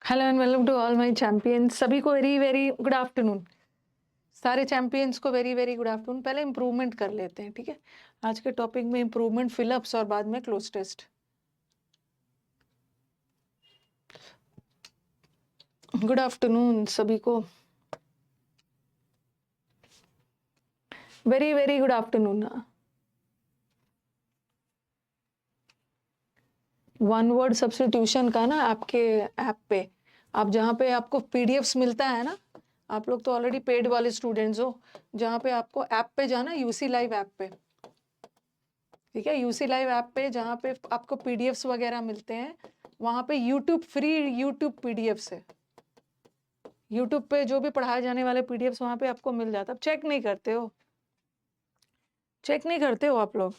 Hello and welcome to all my champions. सभी को very very good afternoon. सारे champions को वेरी वेरी गुड आफ्टरनून। पहले improvement कर लेते हैं, ठीक है। आज के टॉपिक में इम्प्रूवमेंट, फिलअप्स और बाद में क्लोज टेस्ट। गुड आफ्टरनून सभी को, very very good afternoon. One word substitution का ना आपके ऐप पे, आप जहाँ पे आपको पीडीएफ्स मिलता है ना, आप लोग तो ऑलरेडी पेड वाले स्टूडेंट्स हो, जहाँ पे आपको ऐप पे जाना, यूसी लाइव ऐप पे, ठीक है। यूसी लाइव ऐप पे जहाँ पे आपको पीडीएफ्स वगैरह मिलते हैं, वहाँ पे यूट्यूब फ्री यूट्यूब पीडीएफ्स है। यूट्यूब पे जो भी पढ़ाए जाने वाले पीडीएफ्स वहाँ पे आपको मिल जाता है। अब चेक नहीं करते हो, चेक नहीं करते हो आप लोग,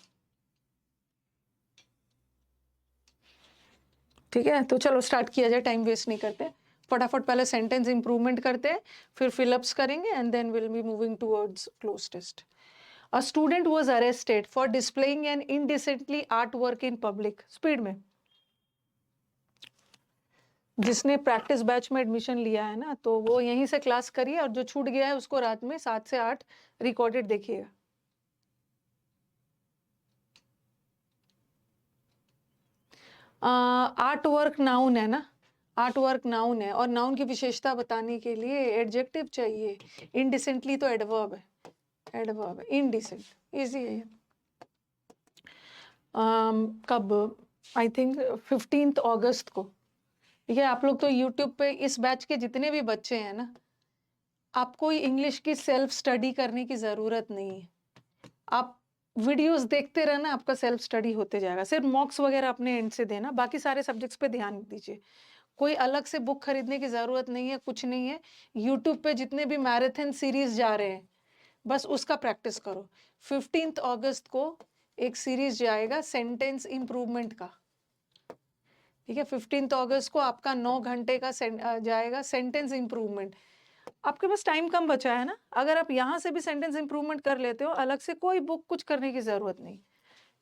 ठीक है। तो चलो स्टार्ट किया जाए, टाइम वेस्ट नहीं करते। फटाफट पहले सेंटेंस इंप्रूवमेंट करते हैं, फिर फिलअप्स करेंगे and then will be moving towards close test. A student was arrested for displaying an indecently art work in public. Speed में, जिसने प्रैक्टिस बैच में एडमिशन लिया है ना, तो वो यहीं से क्लास करिए, और जो छूट गया है उसको रात में 7 से 8 रिकॉर्डेड देखिएगा। आर्ट वर्क नाउन है ना, आर्ट वर्क नाउन है, और नाउन की विशेषता बताने के लिए एडजेक्टिव चाहिए। इनडिसेंटली तो एडवर्ब है, एडवर्ब है। इनडिसेंट इजी है ये। कब, आई थिंक 15 अगस्त को, ठीक है। आप लोग तो यूट्यूब पे इस बैच के जितने भी बच्चे हैं ना, आपको इंग्लिश की सेल्फ स्टडी करने की ज़रूरत नहीं है। आप वीडियोस देखते रहना, आपका सेल्फ स्टडी होते जाएगा। सिर्फ मॉक्स वगैरह अपने एंड से देना, बाकी सारे सब्जेक्ट्स पे ध्यान दीजिए। कोई अलग से बुक खरीदने की ज़रूरत नहीं है, कुछ नहीं है। यूट्यूब पे जितने भी मैराथन सीरीज जा रहे हैं, बस उसका प्रैक्टिस करो। 15 अगस्त को एक सीरीज जाएगा सेंटेंस इंप्रूवमेंट का, ठीक है। 15 अगस्त को आपका 9 घंटे का जाएगा सेंटेंस इंप्रूवमेंट। आपके पास टाइम कम बचा है ना, अगर आप यहाँ से भी सेंटेंस इंप्रूवमेंट कर लेते हो, अलग से कोई बुक कुछ करने की ज़रूरत नहीं,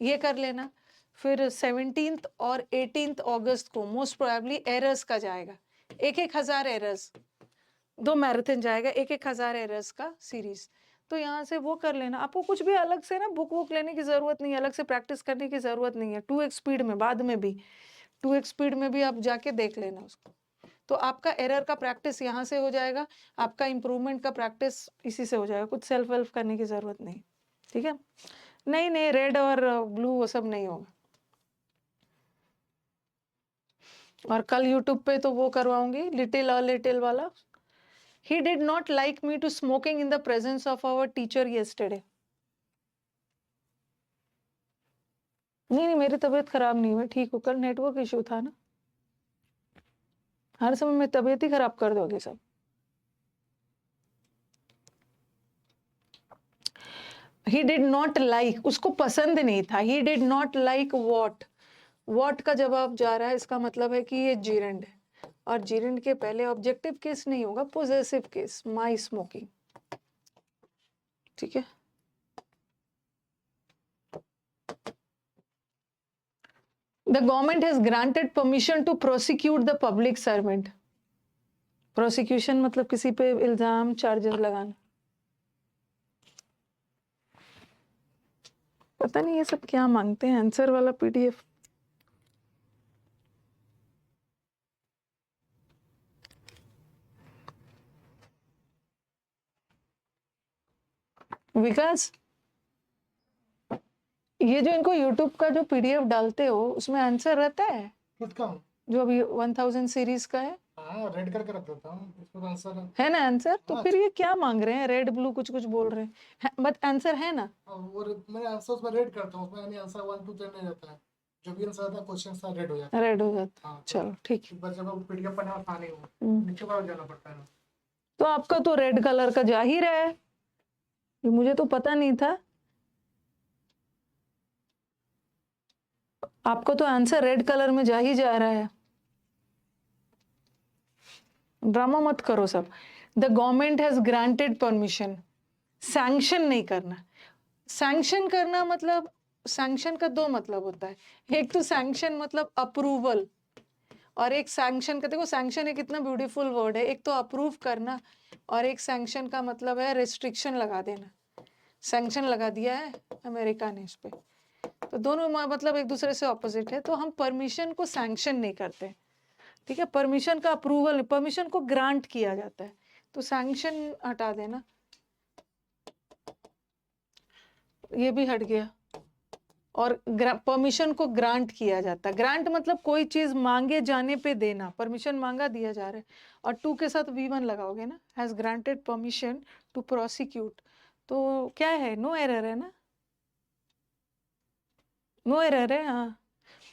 ये कर लेना। फिर 17 और 18 अगस्त को मोस्ट प्रोबेबली एरर्स का जाएगा, 1,000 एरर्स, 2 मैराथन जाएगा, 1,000 एरर्स का सीरीज। तो यहाँ से वो कर लेना। आपको कुछ भी अलग से ना बुक वुक लेने की ज़रूरत नहीं है, अलग से प्रैक्टिस करने की ज़रूरत नहीं है। 2x स्पीड में, बाद में भी 2x स्पीड में भी आप जाके देख लेना उसको। तो आपका एरर का प्रैक्टिस यहाँ से हो जाएगा, आपका इम्प्रूवमेंट का प्रैक्टिस इसी से हो जाएगा। कुछ सेल्फ वेल्फ करने की ज़रूरत नहीं, ठीक है। नहीं नहीं, रेड और ब्लू वो सब नहीं होगा। और कल यूट्यूब पे तो वो करवाऊंगी, लिटिल अ लिटिल वाला। He did not like me to smoking in the presence of our teacher yesterday. नहीं नहीं, मेरी तबीयत खराब नहीं हुई, ठीक हूँ। कल नेटवर्क इशू था ना, हर समय में तबीयत ही खराब कर दोगे सब। ही डिड नॉट लाइक, उसको पसंद नहीं था। ही did not like what, what का जवाब जा रहा है, इसका मतलब है कि ये जीरेंड है, और जीरेंड के पहले ऑब्जेक्टिव केस नहीं होगा, पोजेसिव केस, माई स्मोकिंग, ठीक है। The government has granted permission to prosecute the public servant. Prosecution मतलब किसी पे इल्जाम, चार्जेस लगाना। पता नहीं ये सब क्या मांगते हैं, आंसर वाला पीडीएफ। विकास, ये जो इनको यूट्यूब का जो पीडीएफ डालते हो, उसमें आंसर रहता है किसका? जो अभी 1000 सीरीज का है? हाँ, रेड करके रख देता हूँ, इसमें आंसर है ना आंसर? तो हाँ। फिर ये क्या मांग रहे हैं, रेड ब्लू कुछ कुछ बोल रहे हैं, बट आंसर है ना। और मैं आंसर उसमें रेड करता हूँ, उसमें यानी आंसर 1 2 3 नहीं रहता है। जो भी आंसर आता है क्वेश्चन का रेड हो जाता है। रेड हो जाता है। हाँ, तो चलो ठीक है। बच्चे को पीडीएफ पढ़ने में आसानी हो, नीचे पर जाना पड़ता है। तो आपका तो रेड कलर का जा ही रहा है, ये मुझे तो पता नहीं था। आपको तो आंसर रेड कलर में जा ही जा रहा है, ड्रामा मत करो सब। The government has granted permission, sanction नहीं करना। सैंक्शन करना मतलब, सैंक्शन का दो मतलब होता है। एक तो सैंक्शन मतलब अप्रूवल, और एक सैंक्शन का, देखो सैंक्शन एक कितना ब्यूटीफुल वर्ड है, एक तो अप्रूव करना और एक सैंक्शन का मतलब है रिस्ट्रिक्शन लगा देना। सैंक्शन लगा दिया है अमेरिका ने इस पे, तो दोनों मतलब एक दूसरे से ऑपोजिट है। तो हम परमिशन को सैंक्शन नहीं करते, ठीक है, परमिशन का अप्रूवल, परमिशन को ग्रांट किया जाता है, तो सैंक्शन हटा देना, ये भी हट गया। और परमिशन को ग्रांट किया जाता है, ग्रांट मतलब कोई चीज मांगे जाने पे देना, परमिशन मांगा दिया जा रहा है, और टू के साथ V1 लगाओगे ना, has granted permission to prosecute, तो क्या है, नो एरर है ना, नो एरर है। हाँ,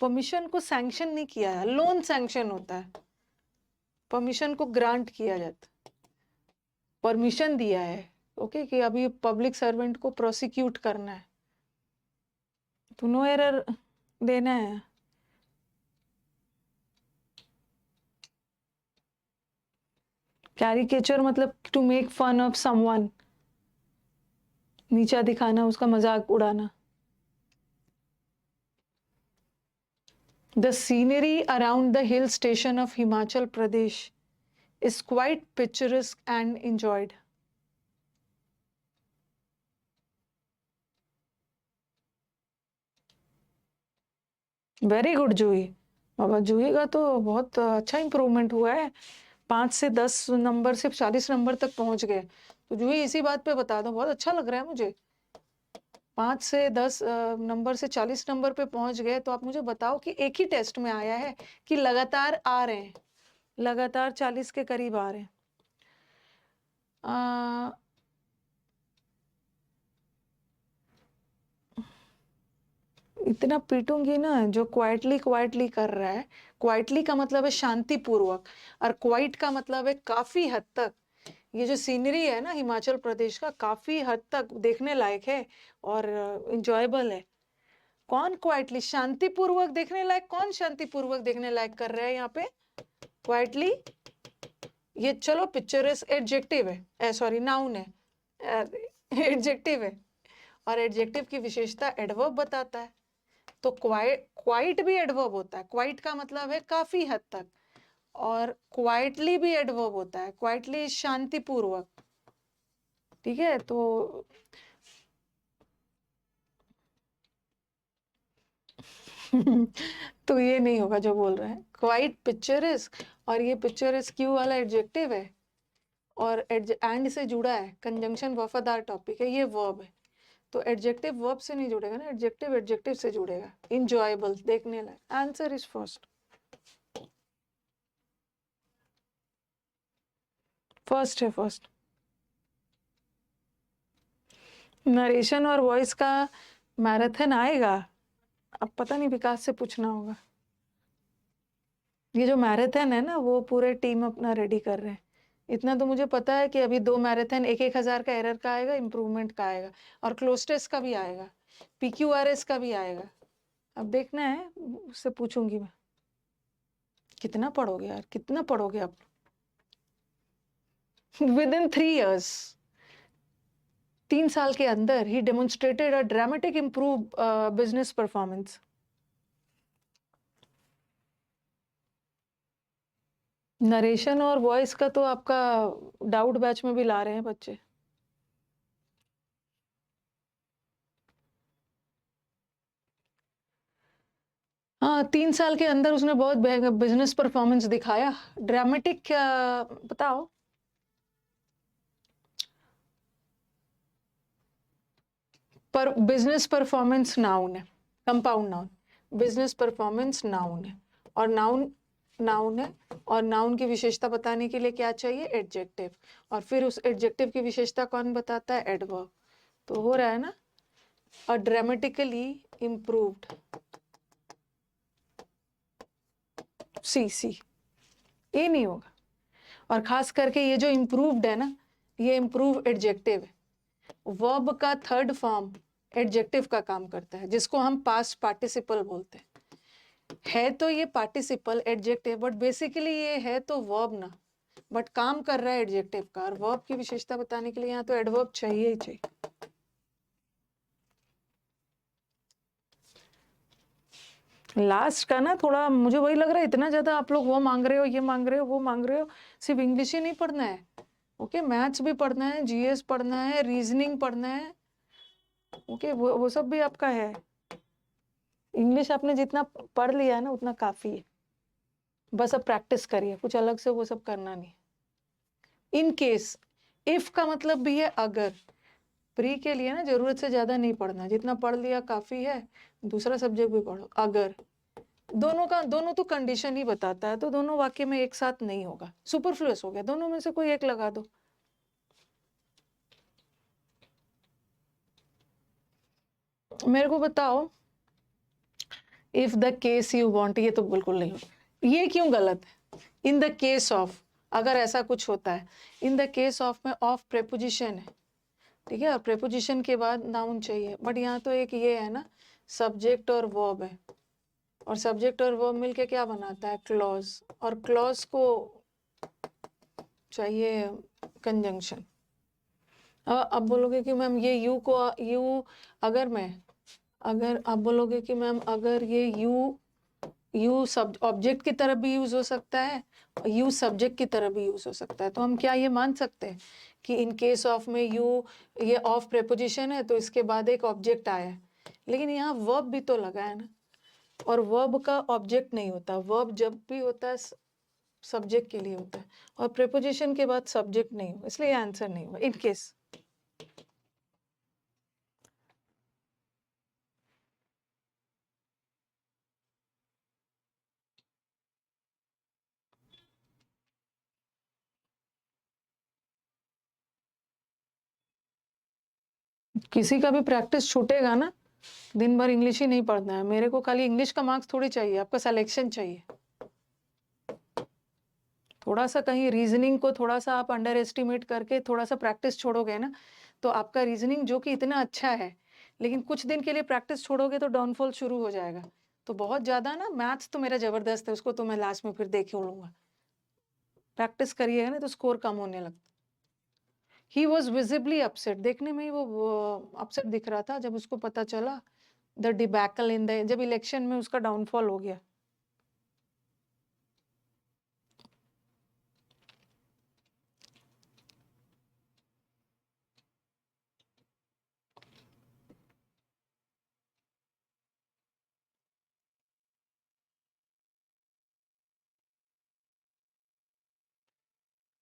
परमिशन को सैंक्शन नहीं किया है, लोन सैंक्शन होता है, परमिशन को ग्रांट किया जाता है, परमिशन दिया है, ओके, कि अभी पब्लिक सर्वेंट को प्रोसिक्यूट करना है, तो नो एरर देना है। कैरिकेचर मतलब to make fun of someone, नीचा दिखाना, उसका मजाक उड़ाना। The scenery around the hill station of Himachal Pradesh is quite picturesque and enjoyed. Very good Juhi, बाबा जूही का तो बहुत अच्छा इंप्रूवमेंट हुआ है, 5 से 10 नंबर से 40 नंबर तक पहुंच गए। तो जूही इसी बात पे बता दो, बहुत अच्छा लग रहा है मुझे, 5 से 10 नंबर से 40 नंबर पे पहुंच गए। तो आप मुझे बताओ कि एक ही टेस्ट में आया है कि लगातार आ रहे हैं, लगातार 40 के करीब आ रहे हैं। इतना पीटूंगी ना जो क्वाइटली क्वाइटली कर रहा है। क्वाइटली का मतलब है शांतिपूर्वक, और क्वाइट का मतलब है काफी हद तक। ये जो सीनरी है ना हिमाचल प्रदेश का, काफी हद तक देखने लायक है और इंजॉयबल है। कौन क्वाइटली, शांतिपूर्वक देखने लायक, कौन शांतिपूर्वक देखने लायक कर रहा है यहाँ पे क्वाइटली? ये चलो पिक्चरस एडजेक्टिव है, सॉरी नाउन है, एडजेक्टिव है, और एडजेक्टिव की विशेषता एडवर्ब बताता है। तो क्वाइट भी एडवर्ब होता है, क्वाइट का मतलब है काफी हद तक, और क्वाइटली भी एडवर्ब होता है, क्वाइटली शांतिपूर्वक, ठीक है। तो तो ये नहीं होगा जो बोल रहे हैं, क्वाइट पिक्चरिस्क, और ये पिक्चरिस्क क्यू वाला एडजेक्टिव है, और एंड से जुड़ा है, कंजंक्शन वफादार टॉपिक है, ये वर्ब है, तो एडजेक्टिव वर्ब से नहीं जुड़ेगा ना, एडजेक्टिव एडजेक्टिव से जुड़ेगा। इंजॉयबल, देखने लायक, आंसर इज फर्स्ट, फर्स्ट है, फर्स्ट। नरेशन और वॉइस का मैराथन आएगा, अब पता नहीं, विकास से पूछना होगा। ये जो मैराथन है ना, वो पूरे टीम अपना रेडी कर रहे हैं। इतना तो मुझे पता है कि अभी 2 मैराथन 1,000 का एरर का आएगा, इम्प्रूवमेंट का आएगा, और क्लोज टेस्ट का भी आएगा, PQRS का भी आएगा। अब देखना है, उससे पूछूंगी मैं। कितना पढ़ोगे यार, कितना पढ़ोगे आप? Within 3 years, 3 साल के अंदर ही demonstrated a dramatic improve business performance. Narration और वॉइस का तो आपका डाउट बैच में भी ला रहे हैं बच्चे। हाँ, 3 साल के अंदर उसने बहुत बिजनेस परफॉर्मेंस दिखाया। ड्रामेटिक क्या बताओ? पर बिजनेस परफॉर्मेंस नाउन है, compound noun, business performance noun है, और नाउन है, और नाउन की विशेषता बताने के लिए क्या चाहिए? एडजेक्टिव, और फिर उस एडजेक्टिव की विशेषता कौन बताता है? एडवर्ब। तो हो रहा है ना, और ड्रामेटिकली इम्प्रूव्ड, सी ये नहीं होगा। और खास करके ये जो इम्प्रूव्ड है ना, ये इम्प्रूव एडजेक्टिव है। वर्ब का थर्ड फॉर्म एडजेक्टिव का काम करता है, जिसको हम पास्ट पार्टिसिपल बोलते हैं। है तो ये पार्टिसिपल एडजेक्टिव, बट बेसिकली ये है तो वर्ब ना, बट काम कर रहा है एडजेक्टिव का, और वर्ब की विशेषता बताने के लिए यहाँ तो एडवर्ब चाहिए ही चाहिए। लास्ट का ना थोड़ा मुझे वही लग रहा है, इतना ज़्यादा आप लोग वो मांग रहे हो, ये मांग रहे हो, वो मांग रहे हो, सिर्फ इंग्लिश ही नहीं पढ़ना है, ओके, मैथ्स भी पढ़ना है, जीएस पढ़ना है, रीजनिंग पढ़ना है, ओके, वो सब भी आपका है। इंग्लिश आपने जितना पढ़ लिया है ना उतना काफ़ी है, बस अब प्रैक्टिस करिए, कुछ अलग से वो सब करना नहीं। इन केस, इफ का मतलब भी है अगर, प्री के लिए ना जरूरत से ज़्यादा नहीं पढ़ना, जितना पढ़ लिया काफ़ी है, दूसरा सब्जेक्ट भी पढ़ो। अगर दोनों तो कंडीशन ही बताता है, तो दोनों वाक्य में एक साथ नहीं होगा, सुपरफ्लुअस हो गया, दोनों में से कोई एक लगा दो। मेरे को बताओ, if the case you want, ये तो बिल्कुल नहीं होगा, ये क्यों गलत है? इन द केस ऑफ, अगर ऐसा कुछ होता है, इन द केस ऑफ में ऑफ प्रेपोजिशन है, ठीक है, और प्रेपोजिशन के बाद नाउन चाहिए, बट यहाँ तो एक ये है ना, सब्जेक्ट और वर्ब है, और सब्जेक्ट और वर्ब मिलके क्या बनाता है? क्लॉज, और क्लॉज को चाहिए कंजंक्शन। अब बोलोगे कि मैम ये यू को यू, अगर आप बोलोगे कि मैम अगर ये यू सब ऑब्जेक्ट की तरफ भी यूज हो सकता है और यू सब्जेक्ट की तरफ भी यूज हो सकता है, तो हम क्या ये मान सकते हैं कि इन केस ऑफ में यू ये ऑफ प्रेपोजिशन है तो इसके बाद एक ऑब्जेक्ट आया है, लेकिन यहाँ वर्ब भी तो लगा है ना, और वर्ब का ऑब्जेक्ट नहीं होता, वर्ब जब भी होता है सब्जेक्ट के लिए होता है, और प्रेपोजिशन के बाद सब्जेक्ट नहीं हो, इसलिए आंसर नहीं हुआ इन केस। किसी का भी प्रैक्टिस छूटेगा ना, दिन भर इंग्लिश ही नहीं पढ़ना है, मेरे को खाली इंग्लिश का मार्क्स थोड़ी चाहिए, आपका सिलेक्शन चाहिए। थोड़ा सा कहीं रीजनिंग को थोड़ा सा आप अंडर एस्टिमेट करके थोड़ा सा प्रैक्टिस छोड़ोगे ना, तो आपका रीजनिंग जो कि इतना अच्छा है, लेकिन कुछ दिन के लिए प्रैक्टिस छोड़ोगे तो डाउनफॉल शुरू हो जाएगा। तो बहुत ज़्यादा ना, मैथ्स तो मेरा ज़बरदस्त है, उसको तो मैं लास्ट में फिर देख ही लूँगा, प्रैक्टिस करिएगा ना तो स्कोर कम होने लगता। ही वॉज विजिबली अपसेट, देखने में ही वो अपसेट दिख रहा था जब उसको पता चला द डिबैकल इन द, जब इलेक्शन में उसका डाउनफॉल हो गया।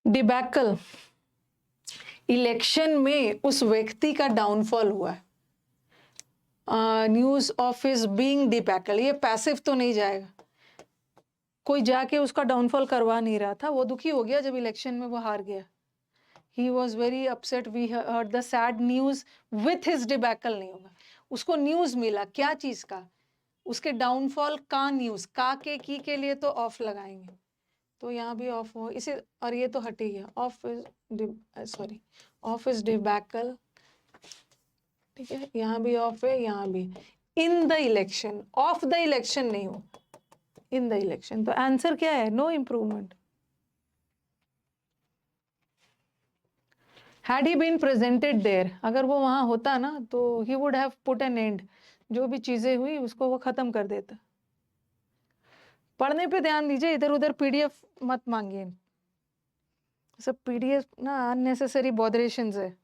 डिबैकल, इलेक्शन में उस व्यक्ति का डाउनफॉल हुआ है। News of his being debacle, ये पैसिव तो नहीं जाएगा, कोई जाके उसका डाउनफॉल करवा नहीं रहा था, वो दुखी हो गया जब इलेक्शन में वो हार गया। He was very upset, we heard the sad news with his debacle नहीं होगा, उसको न्यूज मिला, क्या चीज का? उसके डाउनफॉल का न्यूज, का की के लिए तो ऑफ लगाएंगे, तो यहाँ भी ऑफ हो इसे, और ये तो हट ही गया, of his sorry, of his debacle, ठीक है, यहाँ भी ऑफ है, यहाँ भी। In the election, of the election नहीं हो, इन द इलेक्शन, तो आंसर क्या है? No improvement. Had he been presented there, अगर वो वहां होता ना तो he would have put an end, जो भी चीजें हुई उसको वो खत्म कर देता। पढ़ने पे ध्यान दीजिए, इधर उधर पीडीएफ मत मांगिए, सब पीडीएफ ना अननेसेसरी बॉदरेशंस है,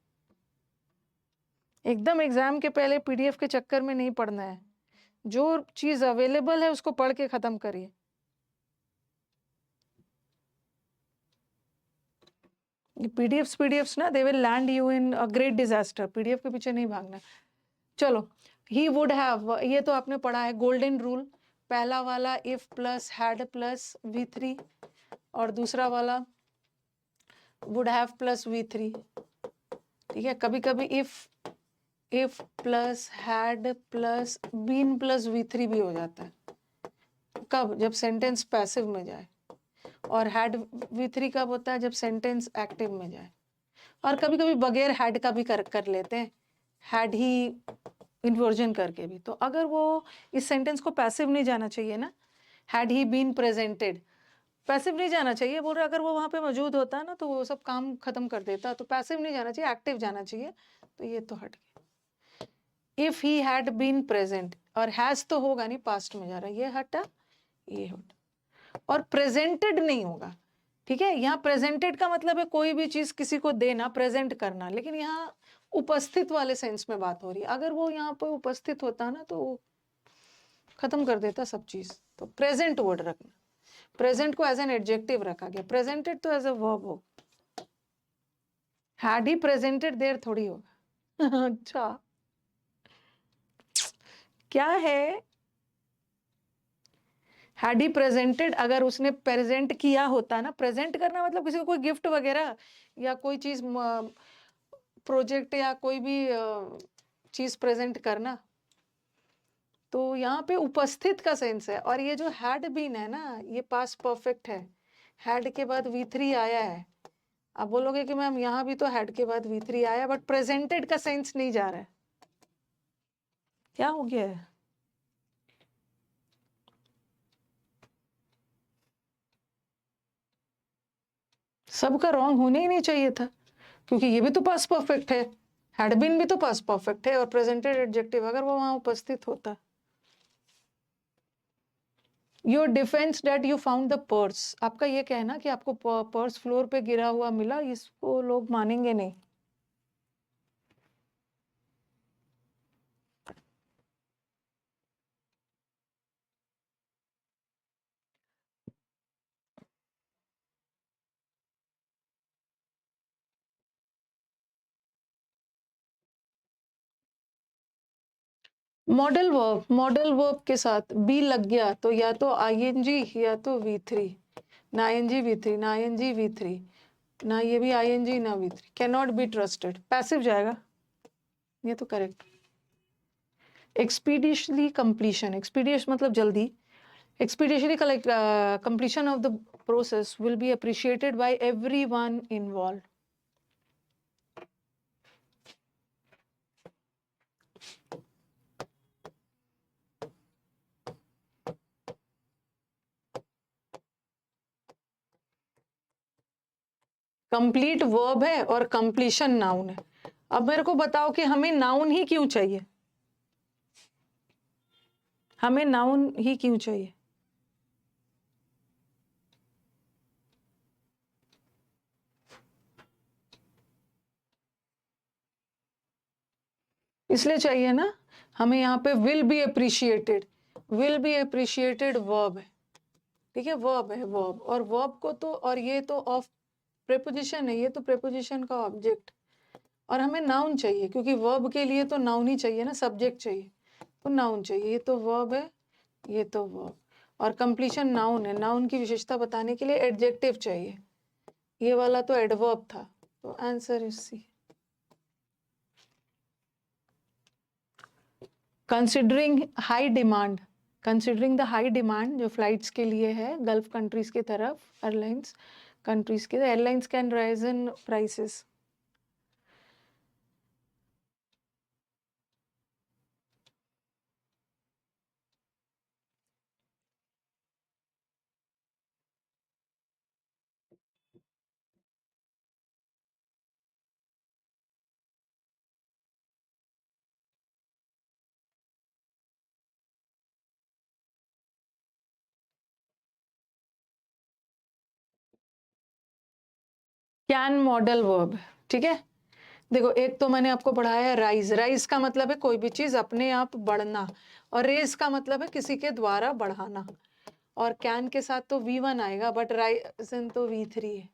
एकदम एग्जाम के पहले पीडीएफ के चक्कर में नहीं पढ़ना है, जो चीज अवेलेबल है उसको पढ़ के खत्म करिए। पीडीएफ्स ना, they will land you in a great disaster, PDF के पीछे नहीं भागना। चलो, ही वुड हैव, ये तो आपने पढ़ा है, गोल्डन रूल, पहला वाला if plus had plus V3, और दूसरा वाला वुड हैव प्लस V3, ठीक है। कभी कभी if plus had plus been plus V3 भी हो जाता है, कब? जब सेंटेंस पैसिव में जाए, और हैड V3 कब होता है? जब सेंटेंस एक्टिव में जाए, और कभी कभी बगैर हैड का भी कर लेते हैं, हैड ही इन्वर्जन करके भी। तो अगर वो इस सेंटेंस को पैसिव नहीं जाना चाहिए ना, had he been presented, passive नहीं जाना चाहिए, बोल रहे अगर वो वहां पे मौजूद होता ना तो वो सब काम खत्म कर देता, तो पैसिव नहीं जाना चाहिए, एक्टिव जाना चाहिए, तो ये तो हट गया। If he had been present, और हैज तो होगा नहीं, पास्ट में जा रहा है, ये हटा ये हटा, और प्रेजेंटेड नहीं होगा। ठीक है, यहाँ प्रेजेंटेड का मतलब है कोई भी चीज किसी को देना, प्रेजेंट करना, लेकिन यहाँ उपस्थित वाले सेंस में बात हो रही है। अगर वो यहाँ पर उपस्थित होता ना तो वो खत्म कर देता सब चीज। तो प्रेजेंट वर्ड रखना, प्रेजेंट को एज एन एडजेक्टिव रखा गया, प्रेजेंटेड तो एज अ वर्ब हो। हैड ही प्रेजेंटेड देयर थोड़ी होगा। अच्छा क्या है, हैड ही प्रेजेंटेड, अगर उसने प्रेजेंट किया होता ना, प्रेजेंट करना मतलब किसी को कोई गिफ्ट वगैरह या कोई चीज, प्रोजेक्ट या कोई भी चीज प्रेजेंट करना, तो यहाँ पे उपस्थित का सेंस है। और ये जो हैड बीन है ना, ये पास्ट परफेक्ट है, हैड के बाद V3 आया है। आप बोलोगे कि मैम यहाँ भी तो हैड के बाद V3 आया, बट प्रेजेंटेड का सेंस नहीं जा रहा है। क्या हो गया है? सबका रॉन्ग होने ही नहीं चाहिए था, क्योंकि ये भी तो पास्ट परफेक्ट है, हैड बीन भी तो पास्ट परफेक्ट है, और प्रेजेंटेड एडजेक्टिव अगर वो वहां उपस्थित होता। Your defence that you found the purse, आपका ये कहना कि आपको पर्स फ्लोर पे गिरा हुआ मिला, इसको लोग मानेंगे नहीं। मॉडल वर्ब के साथ बी लग गया तो या तो ING या तो V3, ना ING V3, ना ING V3, ना ये भी ING ना V3, can not be trusted, passive जाएगा, ये तो करेक्ट। एक्सपीडिशली कंप्लीशन, एक्सपीडियस मतलब जल्दी, expeditiously completion of the process will be appreciated by everyone involved. Complete verb है और कंप्लीशन नाउन है। अब मेरे को बताओ कि हमें नाउन ही क्यों चाहिए, हमें नाउन ही क्यों चाहिए? इसलिए चाहिए ना, हमें यहाँ पे will be appreciated, will be appreciated verb है, ठीक है, वर्ब है, वर्ब, और वर्ब को तो, और ये तो ऑफ प्रेपोजिशन है, ये तो प्रेपोजिशन का ऑब्जेक्ट, और हमें नाउन चाहिए, क्योंकि वर्ब के लिए तो नाउन ही चाहिए ना, सब्जेक्ट चाहिए तो नाउन चाहिए। ये तो वर्ब है, ये तो वर्ब, और कंप्लीशन नाउन है, नाउन की विशेषता बताने के लिए एडजेक्टिव चाहिए, ये वाला तो एडवर्ब था, तो answer is C. Considering high demand, considering the high demand जो फ्लाइट्स के लिए है गल्फ कंट्रीज की तरफ, एयरलाइंस कंट्रीज के, airlines can rise in prices. Can modal verb, ठीक है। देखो एक तो मैंने आपको पढ़ाया राइज, राइज का मतलब है कोई भी चीज अपने आप बढ़ना, और रेज का मतलब है किसी के द्वारा बढ़ाना, और कैन के साथ तो V1 आएगा, बट राइजन तो V3 है,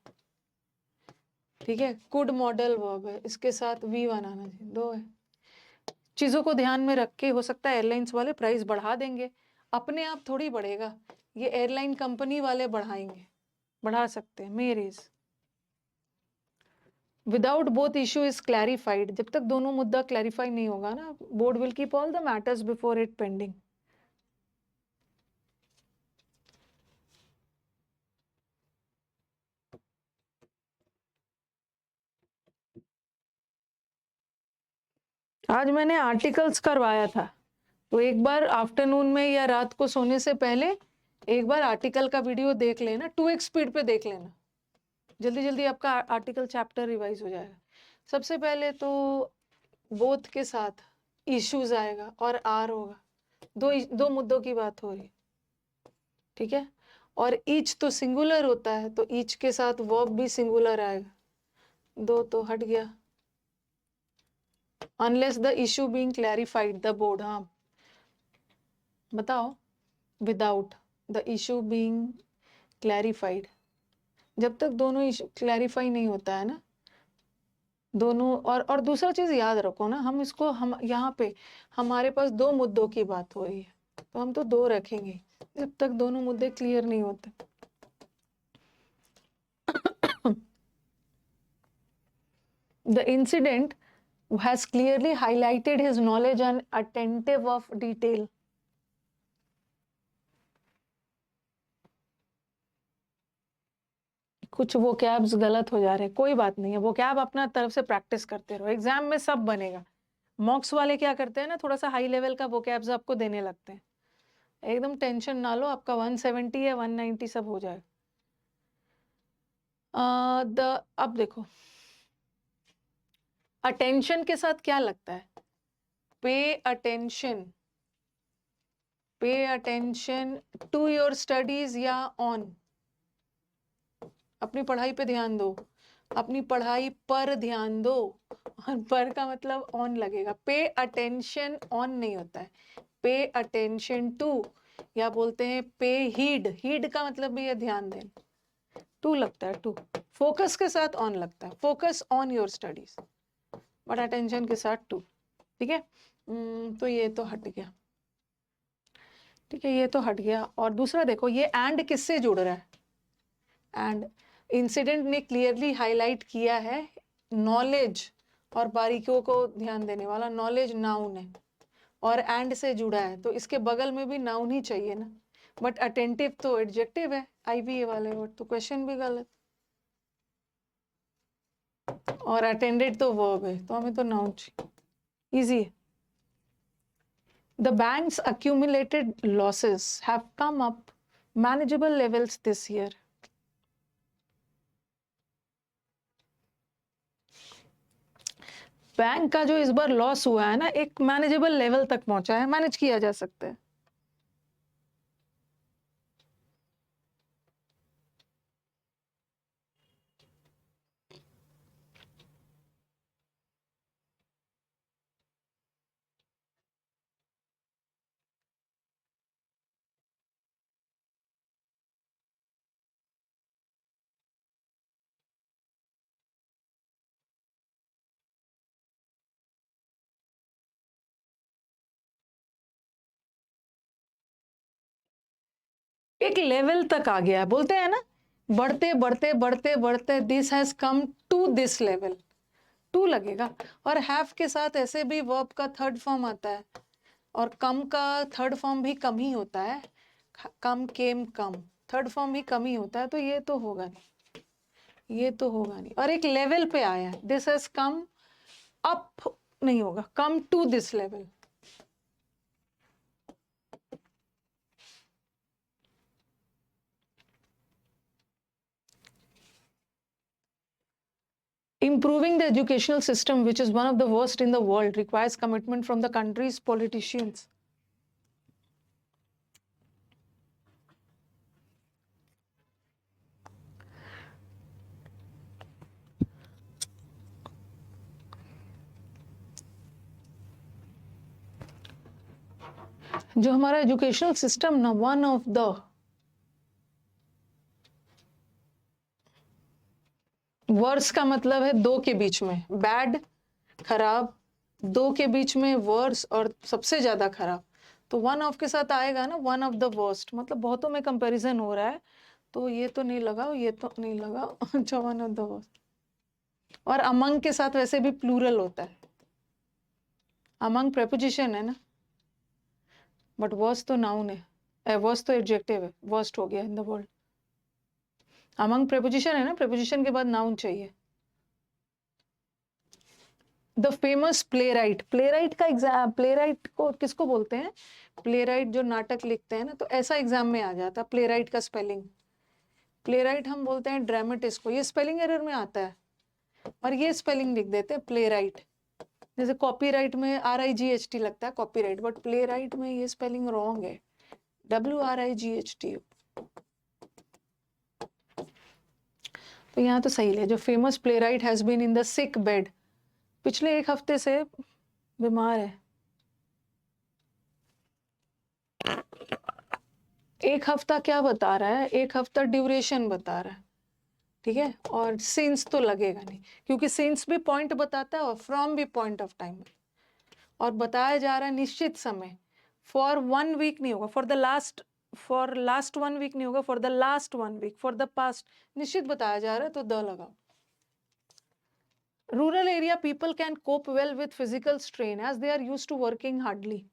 ठीक है। कुड मॉडल वर्ब है, इसके साथ V1 आना चाहिए, 2 है। चीजों को ध्यान में रख के हो सकता है एयरलाइंस वाले प्राइस बढ़ा देंगे, अपने आप थोड़ी बढ़ेगा, ये एयरलाइन कंपनी वाले बढ़ाएंगे, बढ़ा सकते हैं, marriage. Without both issue is clarified, जब तक दोनों मुद्दा क्लैरिफाई नहीं होगा ना, board will keep all the matters before it pending. आज मैंने आर्टिकल्स करवाया था, तो एक बार आफ्टरनून में या रात को सोने से पहले एक बार आर्टिकल का वीडियो देख लेना, 2x स्पीड पे देख लेना, जल्दी जल्दी आपका आर्टिकल चैप्टर रिवाइज हो जाएगा। सबसे पहले तो बोथ के साथ इश्यूज आएगा और आर होगा, दो मुद्दों की बात हो रही है, ठीक है। और ईच तो सिंगुलर होता है, तो ईच के साथ वर्ब भी सिंगुलर आएगा, दो तो हट गया। Unless the issue being clarified the board, हाँ बताओ, without the issue being clarified, जब तक दोनों इशू क्लैरिफाई नहीं होता है ना, दोनों। और दूसरा चीज याद रखो ना, हम यहाँ पे हमारे पास दो मुद्दों की बात हो रही है, तो हम तो दो रखेंगे जब तक दोनों मुद्दे क्लियर नहीं होते। The incident has clearly highlighted his knowledge and attentive of detail. कुछ वो कैब्स गलत हो जा रहे हैं, कोई बात नहीं है, वो कैब अपना तरफ से प्रैक्टिस करते रहो, एग्जाम में सब बनेगा। मॉक्स वाले क्या करते हैं ना, थोड़ा सा हाई लेवल का वो कैब्स आपको देने लगते हैं, एकदम टेंशन ना लो, आपका 170 है 190 सब हो जाएगा। अब देखो अटेंशन के साथ क्या लगता है, pay attention to your studies या ऑन, अपनी पढ़ाई पे ध्यान दो, अपनी पढ़ाई पर ध्यान दो, और पर का मतलब ऑन लगेगा। पे अटेंशन ऑन नहीं होता है, पे अटेंशन टू, या बोलते हैं पे हीड का मतलब भी है ध्यान देना, टू लगता है, टू फोकस के साथ ऑन लगता है, focus on your studies, but attention के साथ टू, ठीक है। तो ये तो हट गया, ठीक है, ये तो हट गया। और दूसरा देखो, ये एंड किससे जुड़ रहा है, एंड इंसिडेंट ने क्लियरली हाईलाइट किया है नॉलेज और बारीकियों को ध्यान देने वाला, नॉलेज नाउन है और एंड से जुड़ा है, तो इसके बगल में भी नाउन ही चाहिए ना, बट अटेंटिव तो एडजेक्टिव है आईवीए वाले वर्ड, तो क्वेश्चन भी गलत, और अटेंडेड तो वर्ब है, तो हमें तो नाउन चाहिए, इजी है। The bank's accumulated losses have come up manageable levels this year. Bank का जो इस बार लॉस हुआ है ना, एक मैनेजेबल लेवल तक पहुंचा है, मैनेज किया जा सकता है। एक लेवल तक आ गया है, बोलते हैं ना, बढ़ते बढ़ते बढ़ते बढ़ते this has come to this level, to लगेगा। और हैव के साथ ऐसे भी वर्ब का थर्ड फॉर्म आता है, और कम का थर्ड फॉर्म भी कम ही होता है, कम केम कम, थर्ड फॉर्म भी कम ही होता है, तो ये तो होगा नहीं, ये तो होगा नहीं। और एक लेवल पे आया है, दिस हैज कम अप नहीं होगा, come to this level. Improving the educational system, which is one of the worst in the world, requires commitment from the country's politicians. जो हमारा एजुकेशनल सिस्टम ना, वन ऑफ द वर्स का मतलब है दो के बीच में, बैड खराब, दो के बीच में वर्स और सबसे ज्यादा खराब, तो वन ऑफ के साथ आएगा ना, वन ऑफ द वर्स्ट, मतलब बहुतों में कंपैरिजन हो रहा है, तो ये तो नहीं लगाओ, ये तो नहीं लगाओ, अच्छा वन ऑफ द वर्स्ट। और अमंग के साथ वैसे भी प्लूरल होता है, अमंग प्रेपोजिशन है ना, बट वर्स्ट तो नाउन है, वर्स्ट तो एडजेक्टिव है, वर्स्ट हो गया in the world. Among preposition है ना, प्रेपोजिशन के बाद नाउन चाहिए। द फेमस प्लेराइट, प्लेराइट का एग्जाम, प्लेराइट को किसको बोलते हैं, प्लेराइट जो नाटक लिखते हैं ना, तो ऐसा एग्जाम में आ जाता है प्लेराइट का स्पेलिंग। प्लेराइट हम बोलते हैं ड्रामेटिस्ट को, ये स्पेलिंग एरर में आता है, और ये स्पेलिंग लिख देते हैं प्लेराइट, जैसे कॉपीराइट में RIGHT लगता है कॉपीराइट, बट प्ले राइट में ये स्पेलिंग रॉन्ग है, WRIGHT। तो यहाँ तो सही है। जो famous playwright has been in the sick bed, पिछले 1 हफ्ते से बीमार है। 1 हफ्ता क्या बता रहा है, 1 हफ्ता ड्यूरेशन बता रहा है, ठीक है। और सिंस तो लगेगा नहीं, क्योंकि सिंस भी पॉइंट बताता है और फ्रॉम भी पॉइंट ऑफ टाइम, और बताया जा रहा है निश्चित समय। फॉर 1 वीक नहीं होगा, फॉर लास्ट 1 वीक नहीं होगा, for the last 1 week, for the past, निश्चित बताया जा रहा है, तो द लगाओ। Rural area people can cope well with physical strain as they are used to working hardly.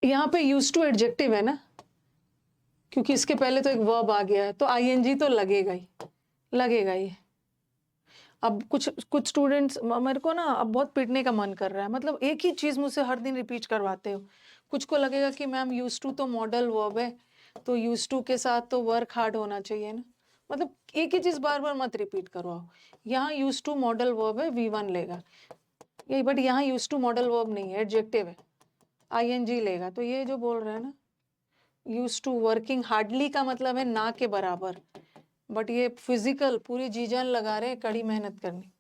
यहाँ पे यूज टू एडजेक्टिव है ना, क्योंकि इसके पहले तो एक वर्ब आ गया है, तो ING तो लगेगा ही, लगेगा ही। अब कुछ स्टूडेंट्स मेरे को ना अब बहुत पीटने का मन कर रहा है, मतलब एक ही चीज मुझसे हर दिन रिपीट करवाते हो। कुछ को लगेगा कि मैम यूज टू तो मॉडल वर्ब है, तो यूज टू के साथ तो वर्क हार्ड होना चाहिए ना, मतलब एक ही चीज बार बार मत रिपीट करवाओ। यहाँ यूज टू मॉडल वर्ब है, V1 लेगा यही, बट यहाँ यूज टू मॉडल वर्ब नहीं है, एडजेक्टिव है, ING लेगा। तो ये जो बोल रहे हैं ना, यूज टू वर्किंग हार्डली का मतलब है ना के बराबर, बट ये फिजिकल पूरी जी जान लगा रहे हैं, कड़ी मेहनत करनी,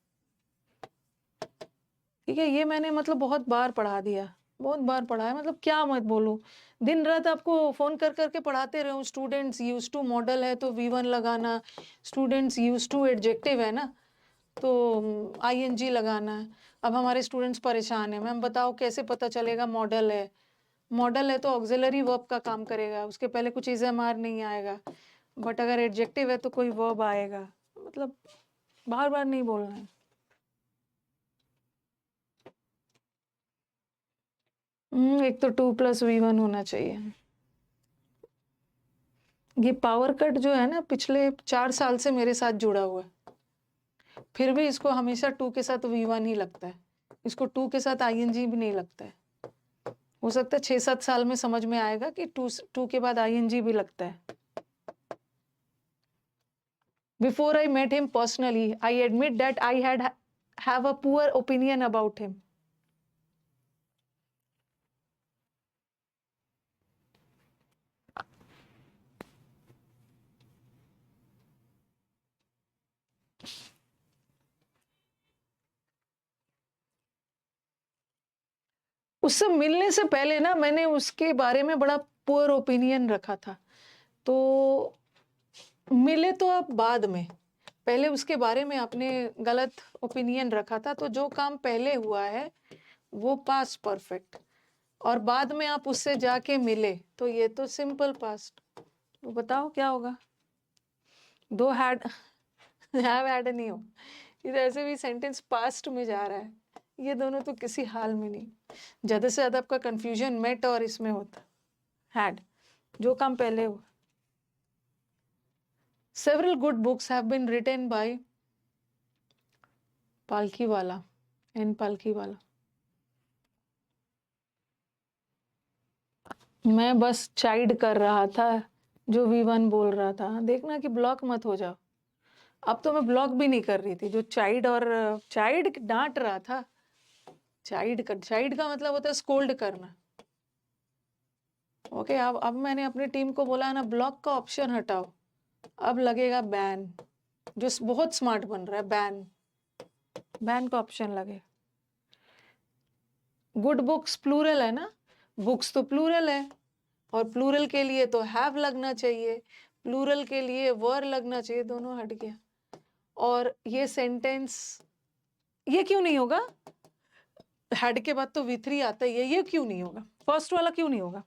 ठीक है। ये मैंने मतलब बहुत बार पढ़ा दिया, बहुत बार पढ़ा है, मतलब क्या मत बोलूं, दिन रात आपको फोन कर करके पढ़ाते रहूं। स्टूडेंट्स यूज टू मॉडल है तो V1 लगाना, स्टूडेंट्स यूज टू एडजेक्टिव है ना, तो ING लगाना है। अब हमारे स्टूडेंट्स परेशान है, मैम बताओ कैसे पता चलेगा मॉडल है। मॉडल है तो ऑक्सिलरी वर्ब का काम करेगा, उसके पहले कुछ इज़मार नहीं आएगा, बट अगर एडजेक्टिव है तो कोई वर्ब आएगा, मतलब बार बार नहीं बोलना है। एक तो 2+V1 होना चाहिए। ये पावर कट जो है ना, पिछले 4 साल से मेरे साथ जुड़ा हुआ है, फिर भी इसको हमेशा 2 के साथ V1 ही लगता है, इसको 2 के साथ ING भी नहीं लगता है। हो सकता है 6-7 साल में समझ में आएगा कि 2 के बाद ING भी लगता है। Before I met him personally, I admit that I have a poor opinion about him. उससे मिलने से पहले ना मैंने उसके बारे में बड़ा पुअर ओपिनियन रखा था, तो मिले तो अब बाद में, पहले उसके बारे में आपने गलत ओपिनियन रखा था, तो जो काम पहले हुआ है वो पास्ट परफेक्ट, और बाद में आप उससे जाके मिले तो ये तो सिंपल पास्ट। तो बताओ क्या होगा, दो हैड हैव हैड नहीं हो, इधर ऐसे भी सेंटेंस पास्ट में जा रहा है, ये दोनों तो किसी हाल में नहीं। ज्यादा से ज्यादा आपका कंफ्यूजन मेट और इसमें होता, हैड, जो काम पहले हुआ। Several good books have been written by Palkhivala, N Palkhivala. मैं बस चाइड कर रहा था, जो V1 बोल रहा था, देखना कि ब्लॉक मत हो जाओ। अब तो मैं ब्लॉक भी नहीं कर रही थी, जो चाइड और चाइड डांट रहा था, चाइड का मतलब होता है स्कोल्ड करना। ओके, अब मैंने अपनी टीम को बोला है ना, ब्लॉक का ऑप्शन हटाओ, अब लगेगा बैन, जो बहुत स्मार्ट बन रहा है, बैन का ऑप्शन लगे। गुड बुक्स प्लूरल है ना, बुक्स तो प्लूरल है, और प्लूरल के लिए तो हैव लगना चाहिए, प्लूरल के लिए वर लगना चाहिए, दोनों हट गया। और ये सेंटेंस, ये क्यों नहीं होगा, हैड के बाद तो V3 आता ही है, ये क्यों नहीं होगा, फर्स्ट वाला क्यों नहीं होगा।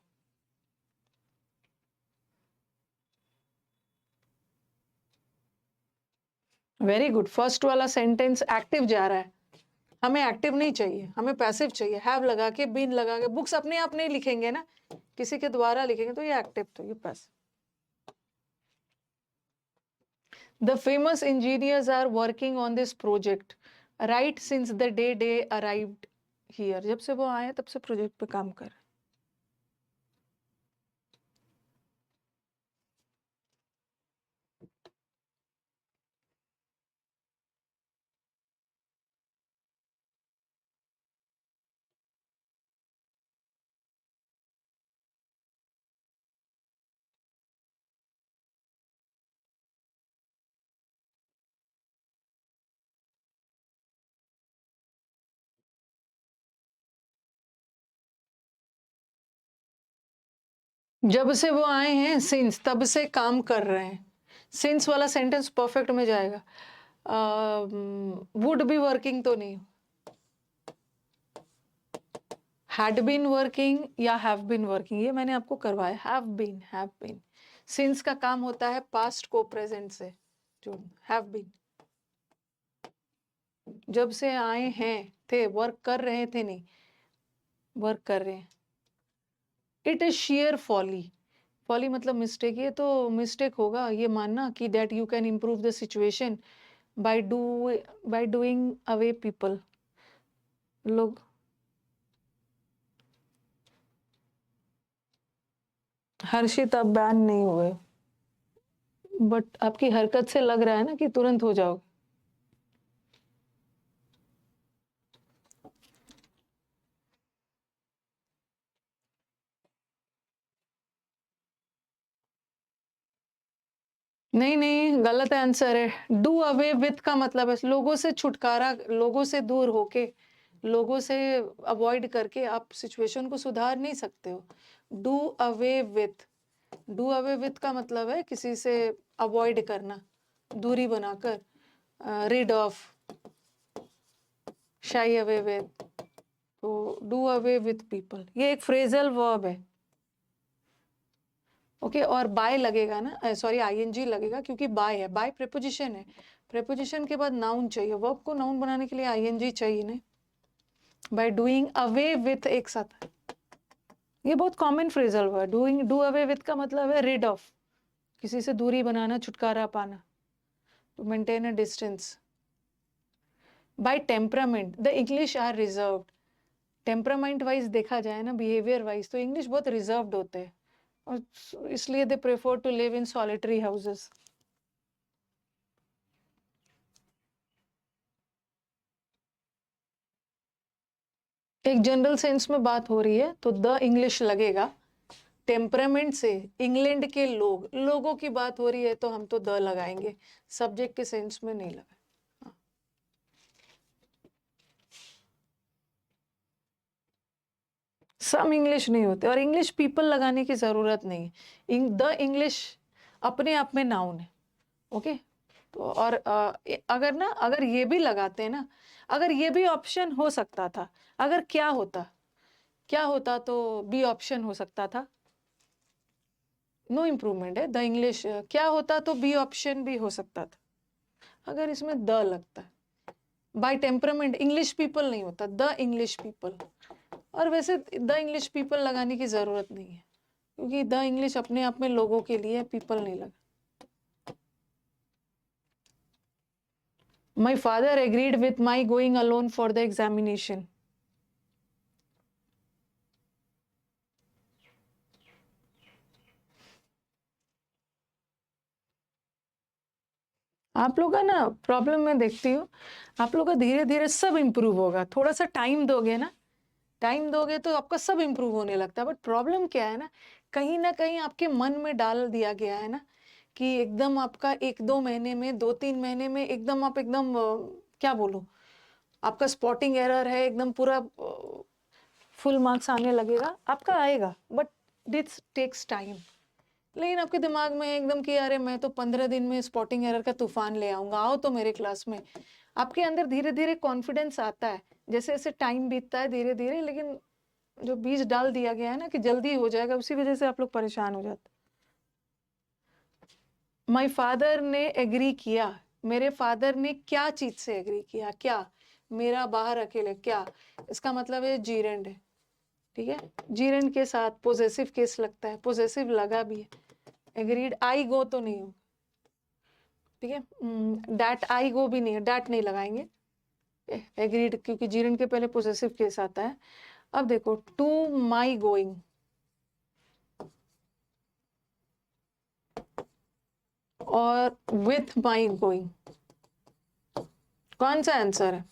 वेरी गुड, फर्स्ट वाला सेंटेंस एक्टिव जा रहा है, हमें एक्टिव नहीं चाहिए, हमें पैसिव चाहिए। हैव लगा के, बीन लगा के, बुक्स अपने आप नहीं लिखेंगे ना, किसी के द्वारा लिखेंगे तो ये एक्टिव, तो ये passive. The famous engineers are working on this project right since the day they arrived here. जब से वो आए तब से प्रोजेक्ट पे काम कर रहे हैं। जब से वो आए हैं, सिंस, तब से काम कर रहे हैं। सिंस वाला सेंटेंस परफेक्ट में जाएगा। वुड बी वर्किंग तो नहीं, हैड बीन वर्किंग या हैव बीन वर्किंग, ये मैंने आपको करवाया। Have been. सिंस का काम होता है पास्ट को प्रेजेंट से जो हैव बीन। जब से आए हैं, थे, वर्क कर रहे थे, नहीं, वर्क कर रहे हैं। It is sheer folly. Folly मतलब मिस्टेक। ये तो मिस्टेक होगा ये मानना कि that you can improve the situation by doing away people. लोग हर्षित अब बैन नहीं हुए, बट आपकी हरकत से लग रहा है ना कि तुरंत हो जाओगे। नहीं, गलत आंसर है। डू अवे विथ का मतलब है लोगों से छुटकारा, लोगों से दूर होके, लोगों से अवॉइड करके आप सिचुएशन को सुधार नहीं सकते हो। डू अवे विथ का मतलब है किसी से अवॉइड करना, दूरी बनाकर, rid of, shy away with. तो डू अवे विथ पीपल ये एक फ्रेजल वर्ब है। ओके, और बाय लगेगा ना, सॉरी आईएनजी लगेगा क्योंकि बाय है। बाय प्रीपोजिशन है, प्रीपोजिशन के बाद नाउन चाहिए। वर्ब को नाउन बनाने के लिए आईएनजी चाहिए ना। बाय डूइंग अवे विथ एक साथ, ये बहुत common phrasal word. Do away with का मतलब है रिड ऑफ, किसी से दूरी बनाना, छुटकारा पाना, to maintain a distance. By temperament, the English are reserved. Temperament wise देखा जाए ना, बिहेवियर वाइज, तो इंग्लिश बहुत रिजर्व्ड होते हैं और इसलिए they prefer to live in solitary houses. एक जनरल सेंस में बात हो रही है तो द इंग्लिश लगेगा। टेम्परामेंट से इंग्लैंड के लोगों की बात हो रही है तो हम तो द लगाएंगे, सब्जेक्ट के सेंस में नहीं लगा। सम इंग्लिश नहीं होते, और इंग्लिश पीपल लगाने की जरूरत नहीं है। द इंग्लिश अपने आप में नाउन है। ओके, तो और अगर ये भी लगाते हैं ना, अगर ये भी ऑप्शन हो सकता था, अगर क्या होता तो बी ऑप्शन हो सकता था। नो इम्प्रूवमेंट है। द इंग्लिश क्या होता तो बी ऑप्शन भी हो सकता था, अगर इसमें द लगता है। बाय टेम्परामेंट इंग्लिश पीपल नहीं होता, द इंग्लिश पीपल। और वैसे द इंग्लिश पीपल लगाने की जरूरत नहीं है क्योंकि द इंग्लिश अपने आप में लोगों के लिए, पीपल नहीं लगा। My father agreed with my going alone for the examination. आप लोग का ना प्रॉब्लम मैं देखती हूँ, आप लोग का धीरे धीरे सब इम्प्रूव होगा। थोड़ा सा टाइम दोगे ना, टाइम दोगे तो आपका सब इम्प्रूव होने लगता है। बट प्रॉब्लम क्या है ना कहीं आपके मन में डाल दिया गया है ना कि एकदम आपका 1-2 महीने में, 2-3 महीने में एकदम आप एकदम क्या बोलूं, आपका स्पॉटिंग एरर है, एकदम पूरा फुल मार्क्स आने लगेगा। आपका आएगा बट दिस टेक्स टाइम। लेकिन आपके दिमाग में एकदम कि अरे मैं तो 15 दिन में स्पॉटिंग एरर का तूफान ले आऊंगा, आओ तो मेरे क्लास में। आपके अंदर धीरे धीरे कॉन्फिडेंस आता है जैसे जैसे टाइम बीतता है धीरे धीरे। लेकिन जो बीज डाल दिया गया है ना कि जल्दी हो जाएगा, उसी वजह से आप लोग परेशान हो जाते। माई फादर ने एग्री किया, मेरे फादर ने क्या चीज से एग्री किया, क्या, मेरा बाहर अकेले, क्या, इसका मतलब है जीरेंड है। ठीक है, जीरन के साथ पोजेसिव केस लगता है, पोजेसिव लगा भी है, एग्रीड, आई गो तो नहीं हो, ठीक है, डैट आई गो भी नहीं है, डैट नहीं लगाएंगे, एग्रीड क्योंकि जीरन के पहले पोजेसिव केस आता है। अब देखो टू माई गोइंग, और विथ माई गोइंग, कौन सा आंसर है?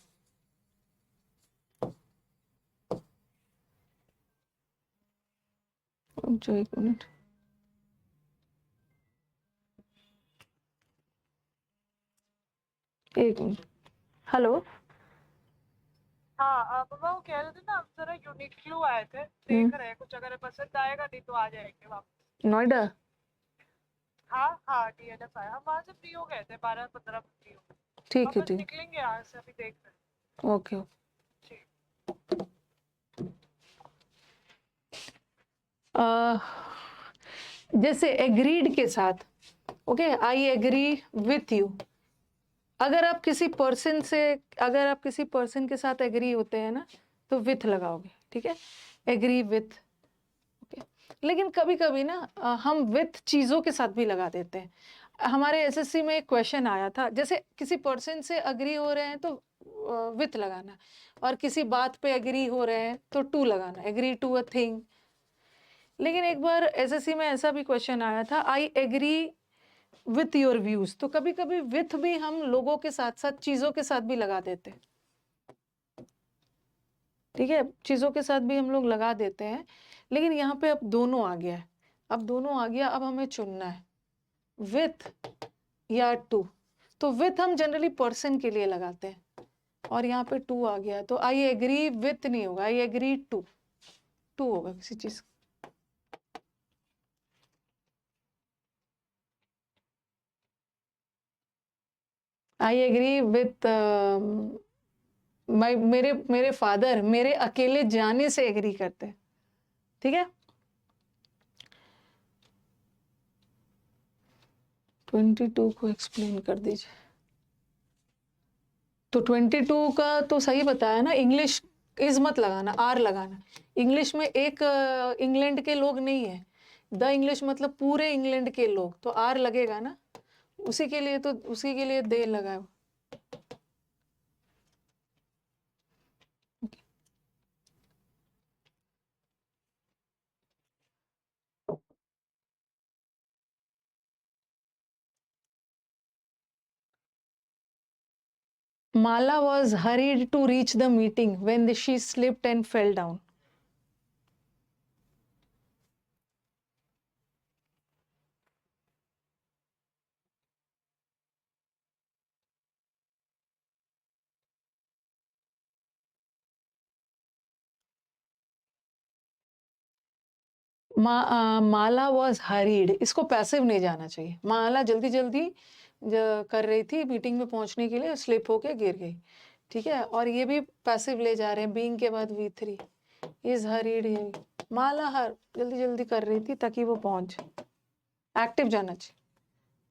एक मिनट, एक मिनट, हेलो, हाँ मम्मा वो कह रहे थे ना, हम जरा यूनिक्लो आए थे, देख रहे हैं कुछ, अगर पसंद आएगा नहीं तो आ जाएंगे वापस। नोएडा, हाँ हाँ DNF आया, हम वहाँ से फ्री हो गए थे, 12-15 फ्री हो गए, ठीक हम है बस ठीक, निकलेंगे यहाँ से, अभी देख रहे हैं। ओके। ठीक। जैसे एग्रीड के साथ, okay, I agree with you, अगर आप किसी पर्सन से, अगर आप किसी पर्सन के साथ एग्री होते हैं ना तो विथ लगाओगे, ठीक है, एग्री विथ, ओके। लेकिन कभी कभी ना हम विथ चीज़ों के साथ भी लगा देते हैं। हमारे एसएससी में एक क्वेश्चन आया था, जैसे किसी पर्सन से अग्री हो रहे हैं तो विथ लगाना, और किसी बात पे एग्री हो रहे हैं तो टू लगाना, एग्री टू अ थिंग। लेकिन एक बार एसएससी में ऐसा भी क्वेश्चन आया था, I agree with your views, तो कभी कभी विथ भी हम लोगों के साथ साथ चीजों के साथ भी लगा देते हैं, ठीक है, चीजों के साथ भी हम लोग लगा देते हैं। लेकिन यहाँ पे अब दोनों आ गया है, अब दोनों आ गया, अब हमें चुनना है विथ या टू। तो विथ हम जनरली पर्सन के लिए लगाते हैं, और यहाँ पे टू आ गया, तो आई एग्री विथ नहीं होगा, आई एग्री टू, टू होगा किसी चीज। आई एग्री विथ मेरे मेरे फादर मेरे अकेले जाने से एग्री करते हैं, ठीक है। 22 को एक्सप्लेन कर दीजिए। तो 22 का तो सही बताया ना, इंग्लिश इज मत लगाना, आर लगाना। इंग्लिश में एक इंग्लैंड के लोग नहीं है, द इंग्लिश मतलब पूरे इंग्लैंड के लोग, तो आर लगेगा ना, उसी के लिए, तो उसी के लिए दे लगाओ। Mala was hurried to reach the meeting when she slipped and fell down. Mala was hurried, इसको पैसिव नहीं जाना चाहिए, माला जल्दी जल्दी कर रही थी मीटिंग में पहुंचने के लिए, स्लिप होके गिर गई, ठीक है, और ये भी पैसिव ले जा रहे हैं, बीइंग के बाद V3, इज हरीड, माला हर जल्दी जल्दी कर रही थी ताकि वो पहुंचे, एक्टिव जाना चाहिए,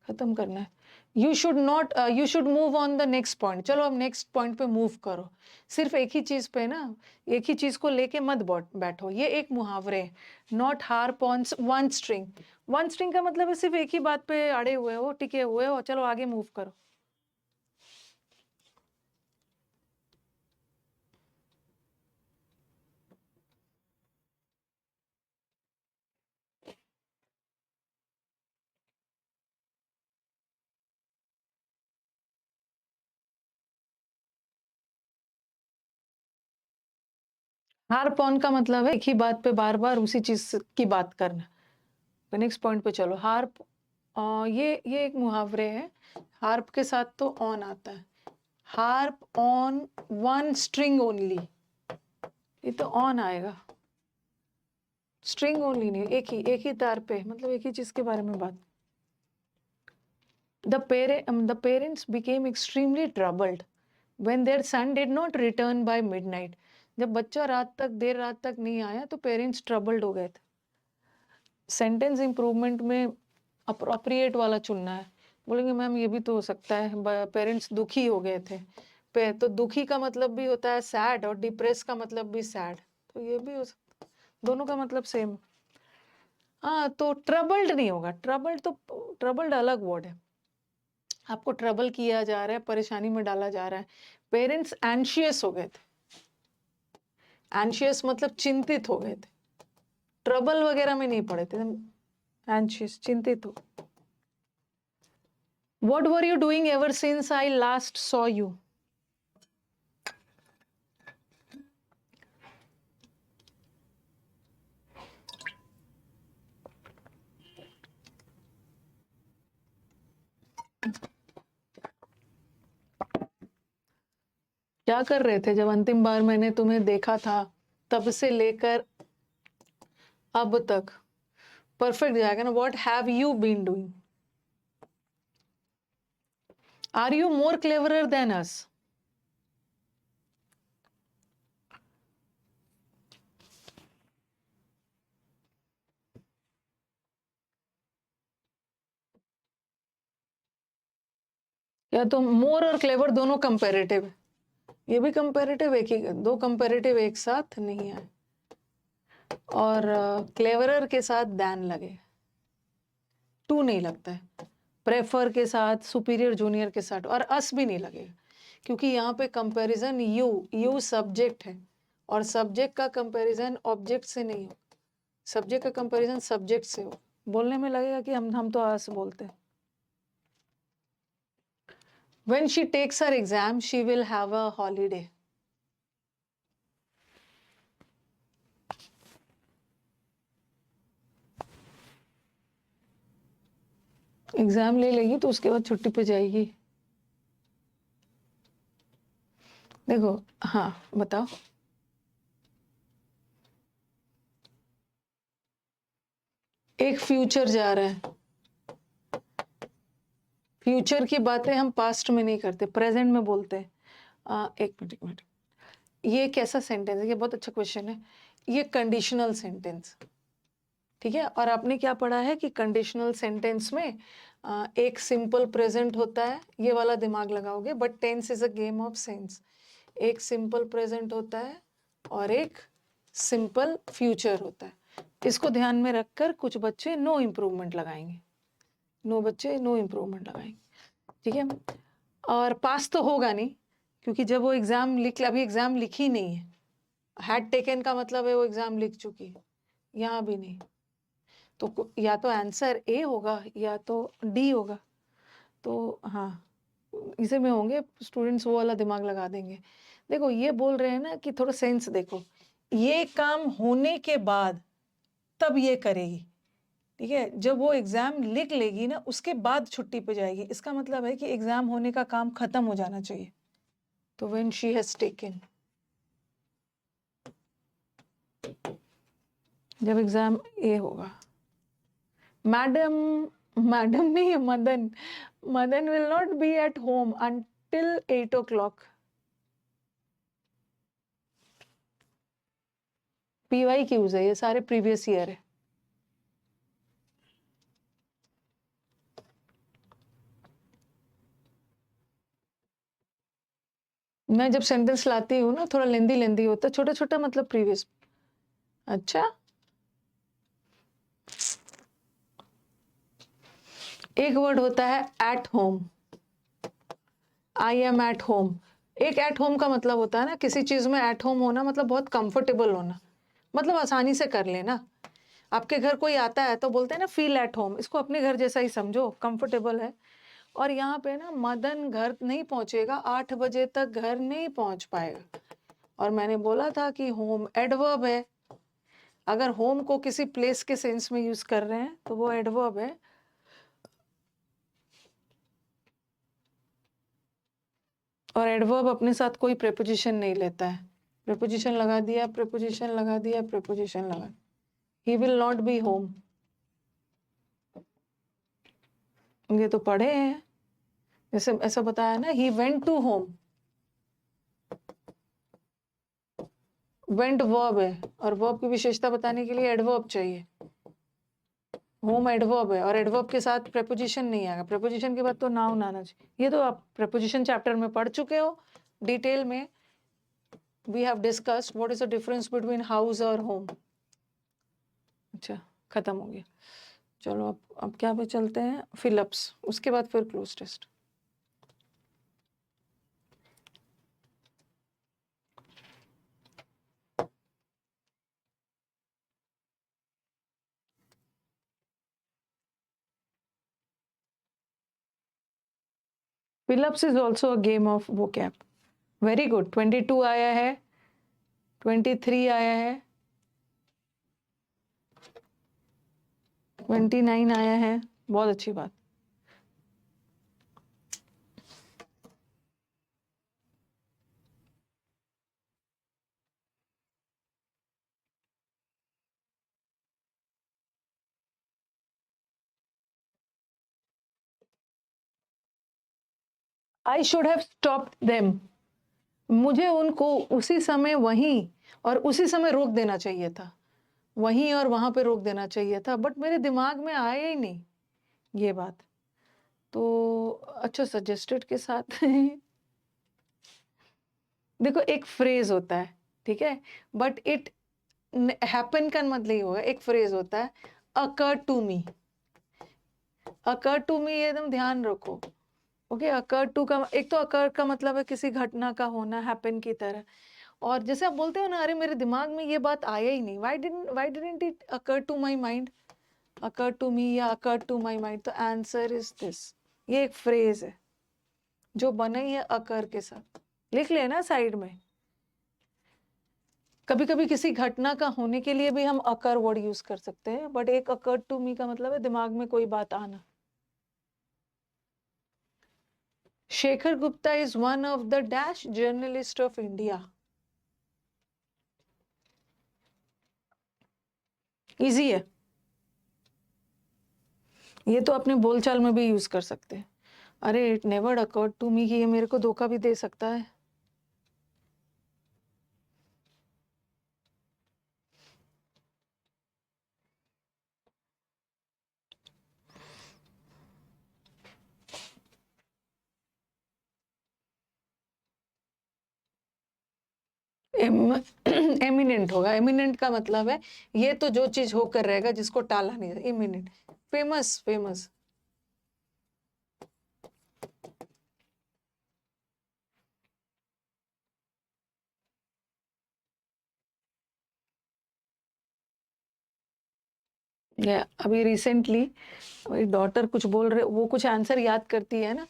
खत्म करना है। You should not, you should move on the next point, चलो अब नेक्स्ट पॉइंट पे मूव करो, सिर्फ एक ही चीज पे ना, एक ही चीज को लेके मत बैठो, ये एक मुहावरे है, not harp on one string. One string का मतलब है सिर्फ एक ही बात पे अड़े हुए हो, टिके हुए हो, चलो आगे मूव करो। हार्प ऑन का मतलब है एक ही बात पे बार बार उसी चीज की बात करना। नेक्स्ट पॉइंट पे चलो, हार्प, ये एक मुहावरे है, हार्प के साथ तो ऑन आता है, harp on one string only, ये तो ऑन आएगा, स्ट्रिंग ओनली नहीं, एक ही तार पे, मतलब एक ही चीज के बारे में बात। The parents became extremely troubled when their son did not return by midnight. जब बच्चा देर रात तक नहीं आया तो पेरेंट्स ट्रबल्ड हो गए थे। सेंटेंस इंप्रूवमेंट में अप्रोप्रिएट वाला चुनना है, बोलेंगे मैम ये भी तो हो सकता है, पेरेंट्स दुखी हो गए थे, तो दुखी का मतलब भी होता है सैड, और डिप्रेस का मतलब भी सैड, तो ये भी हो सकता है, दोनों का मतलब सेम। हाँ, तो ट्रबल्ड नहीं होगा। ट्रबल्ड अलग वर्ड है। आपको ट्रबल किया जा रहा है, परेशानी में डाला जा रहा है। पेरेंट्स एंशियस हो गए थे। एंशियस मतलब चिंतित हो गए थे। ट्रबल वगैरह में नहीं पड़े थे, एंशियस, चिंतित हो। What were you doing ever since I last saw you? क्या कर रहे थे जब अंतिम बार मैंने तुम्हें देखा था, तब से लेकर अब तक? परफेक्ट जाएगा ना। What have you been doing? Are you more cleverer than us? या तो मोर और क्लेवर दोनों कंपैरेटिव है। ये भी कंपैरेटिव, एक ही, दो कंपैरेटिव एक साथ नहीं है। और क्लेवरर के साथ दैन लगे, टू नहीं लगता है। प्रेफर के साथ, सुपीरियर जूनियर के साथ, और अस भी नहीं लगेगा, क्योंकि यहाँ पे कंपैरिजन यू सब्जेक्ट है, और सब्जेक्ट का कंपैरिजन ऑब्जेक्ट से नहीं हो। सब्जेक्ट का कंपैरिजन सब्जेक्ट से हो। बोलने में लगेगा कि हम तो अस बोलते हैं। When she takes her exam, she will have a holiday. Exam ले लेगी तो उसके बाद छुट्टी पे जाएगी। देखो, हाँ बताओ। एक फ्यूचर जा रहा है। फ्यूचर की बातें हम पास्ट में नहीं करते, प्रेजेंट में बोलते हैं। एक मिनट, ये कैसा सेंटेंस है? ये बहुत अच्छा क्वेश्चन है। ये कंडीशनल सेंटेंस, ठीक है। और आपने क्या पढ़ा है कि कंडीशनल सेंटेंस में एक सिंपल प्रेजेंट होता है, ये वाला दिमाग लगाओगे। But tense is a game of sense. एक सिंपल प्रेजेंट होता है और एक सिंपल फ्यूचर होता है। इसको ध्यान में रखकर कुछ बच्चे नो इम्प्रूवमेंट लगाएंगे, नो इम्प्रूवमेंट लगाएंगे, ठीक है। और पास तो होगा नहीं, क्योंकि जब वो अभी एग्जाम लिखी नहीं है। हैड टेकन का मतलब है वो एग्जाम लिख चुकी है। यहाँ भी नहीं, तो या तो आंसर ए होगा या तो डी होगा। तो हाँ, इसे में होंगे स्टूडेंट्स, वो वाला दिमाग लगा देंगे। देखो, ये बोल रहे हैं ना कि थोड़ा सेंस देखो, ये काम होने के बाद तब ये करेगी, ठीक है। जब वो एग्जाम लिख लेगी ना, उसके बाद छुट्टी पे जाएगी। इसका मतलब है कि एग्जाम होने का काम खत्म हो जाना चाहिए। तो व्हेन शी हैज टेकन, जब एग्जाम ए होगा। मैडम नहीं, Madan will not be at home until 8 o'clock। पीवाई क्यूज है, ये सारे प्रीवियस ईयर है। मैं जब सेंटेंस लाती हूँ ना, थोड़ा लेंदी होता है, छोटा छोटा मतलब प्रीवियस। अच्छा, एक वर्ड होता है at home. I am at home. एक एट होम का मतलब होता है ना, किसी चीज में एट होम होना मतलब बहुत कंफर्टेबल होना, मतलब आसानी से कर लेना। आपके घर कोई आता है तो बोलते हैं ना फील एट होम, इसको अपने घर जैसा ही समझो, कंफर्टेबल है। और यहाँ पे ना, मदन घर नहीं पहुंचेगा, 8 बजे तक घर नहीं पहुंच पाएगा। और मैंने बोला था कि होम एडवर्ब है। अगर होम को किसी प्लेस के सेंस में यूज कर रहे हैं तो वो एडवर्ब है। और एडवर्ब अपने साथ कोई प्रेपोजिशन नहीं लेता है। प्रेपोजिशन लगा दिया, प्रेपोजिशन लगा दिया, प्रेपोजिशन लगा। He will not be home, ये तो पढ़े हैं। जैसे ऐसा बताया ना, he went to home. Went verb है, और वर्ब की विशेषता बताने के लिए एडवर्ब चाहिए। होम एडवर्ब है, और एडवर्ब के साथ प्रेपोजिशन नहीं आएगा। प्रेपोजिशन के बाद तो नाउन आना चाहिए। ये तो आप प्रेपोजिशन चैप्टर में पढ़ चुके हो डिटेल में। We have discussed what is the difference between house और होम। अच्छा, खत्म हो गया। चलो अब क्या पे चलते हैं, फिलअप्स, उसके बाद फिर cloze test. Fill ups is also a game of vocab। Very good, 22 आया है, 23 आया है, 29 आया है, बहुत अच्छी बात। I should have stopped them. मुझे उनको उसी समय वहीं और उसी समय रोक देना चाहिए था, वहीं और वहां पे रोक देना चाहिए था, बट मेरे दिमाग में आया ही नहीं ये बात। तो अच्छा, सजेस्टेड के साथ देखो एक फ्रेज होता है, ठीक है, बट इट हैपन का मतलब ये होगा, एक फ्रेज होता है अकर टू मी। अकर टू मी एकदम ध्यान रखो। ओके, अकर टू का एक तो अकर का मतलब है किसी घटना का होना, हैपन की तरह। और जैसे आप बोलते हो ना, अरे मेरे दिमाग में ये बात आया ही नहीं, why didn't it occur to my mind, occur to me या अकर टू माय माइंड। तो आंसर इज दिस, ये एक फ्रेज है जो बनी है अकर के साथ, लिख लेना साइड में। कभी कभी किसी घटना का होने के लिए भी हम अकर वर्ड यूज कर सकते हैं, बट एक अकर टू मी का मतलब है दिमाग में कोई बात आना। Shekhar Gupta is one of the dash journalist of India. Easy है, ये तो अपने बोलचाल में भी यूज कर सकते हैं। अरे it never occurred to me कि ये मेरे को धोखा भी दे सकता है। एमिनेंट होगा, एमिनेंट का मतलब है ये तो जो चीज होकर रहेगा जिसको टाला नहीं जाए, इमिनेंट। Famous, famous. अभी रिसेंटली मेरी डॉटर कुछ बोल रहे, वो कुछ आंसर याद करती है ना,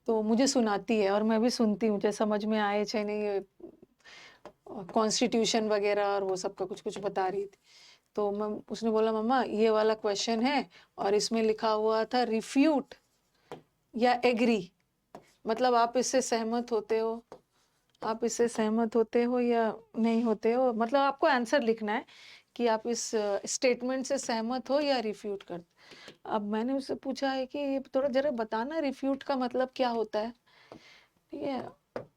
तो मुझे सुनाती है और मैं भी सुनती हूँ, चाहे समझ में आए चाहे नहीं। कॉन्स्टिट्यूशन वगैरह और वो सब का कुछ कुछ बता रही थी। तो मैं, उसने बोला मम्मा ये वाला क्वेश्चन है और इसमें लिखा हुआ था रिफ्यूट या एग्री, मतलब आप इससे सहमत होते हो, आप इससे सहमत होते हो या नहीं होते हो, मतलब आपको आंसर लिखना है कि आप इस स्टेटमेंट से सहमत हो या रिफ्यूट करते। अब मैंने उससे पूछा है कि ये थोड़ा जरा बताना रिफ्यूट का मतलब क्या होता है, ठीक है।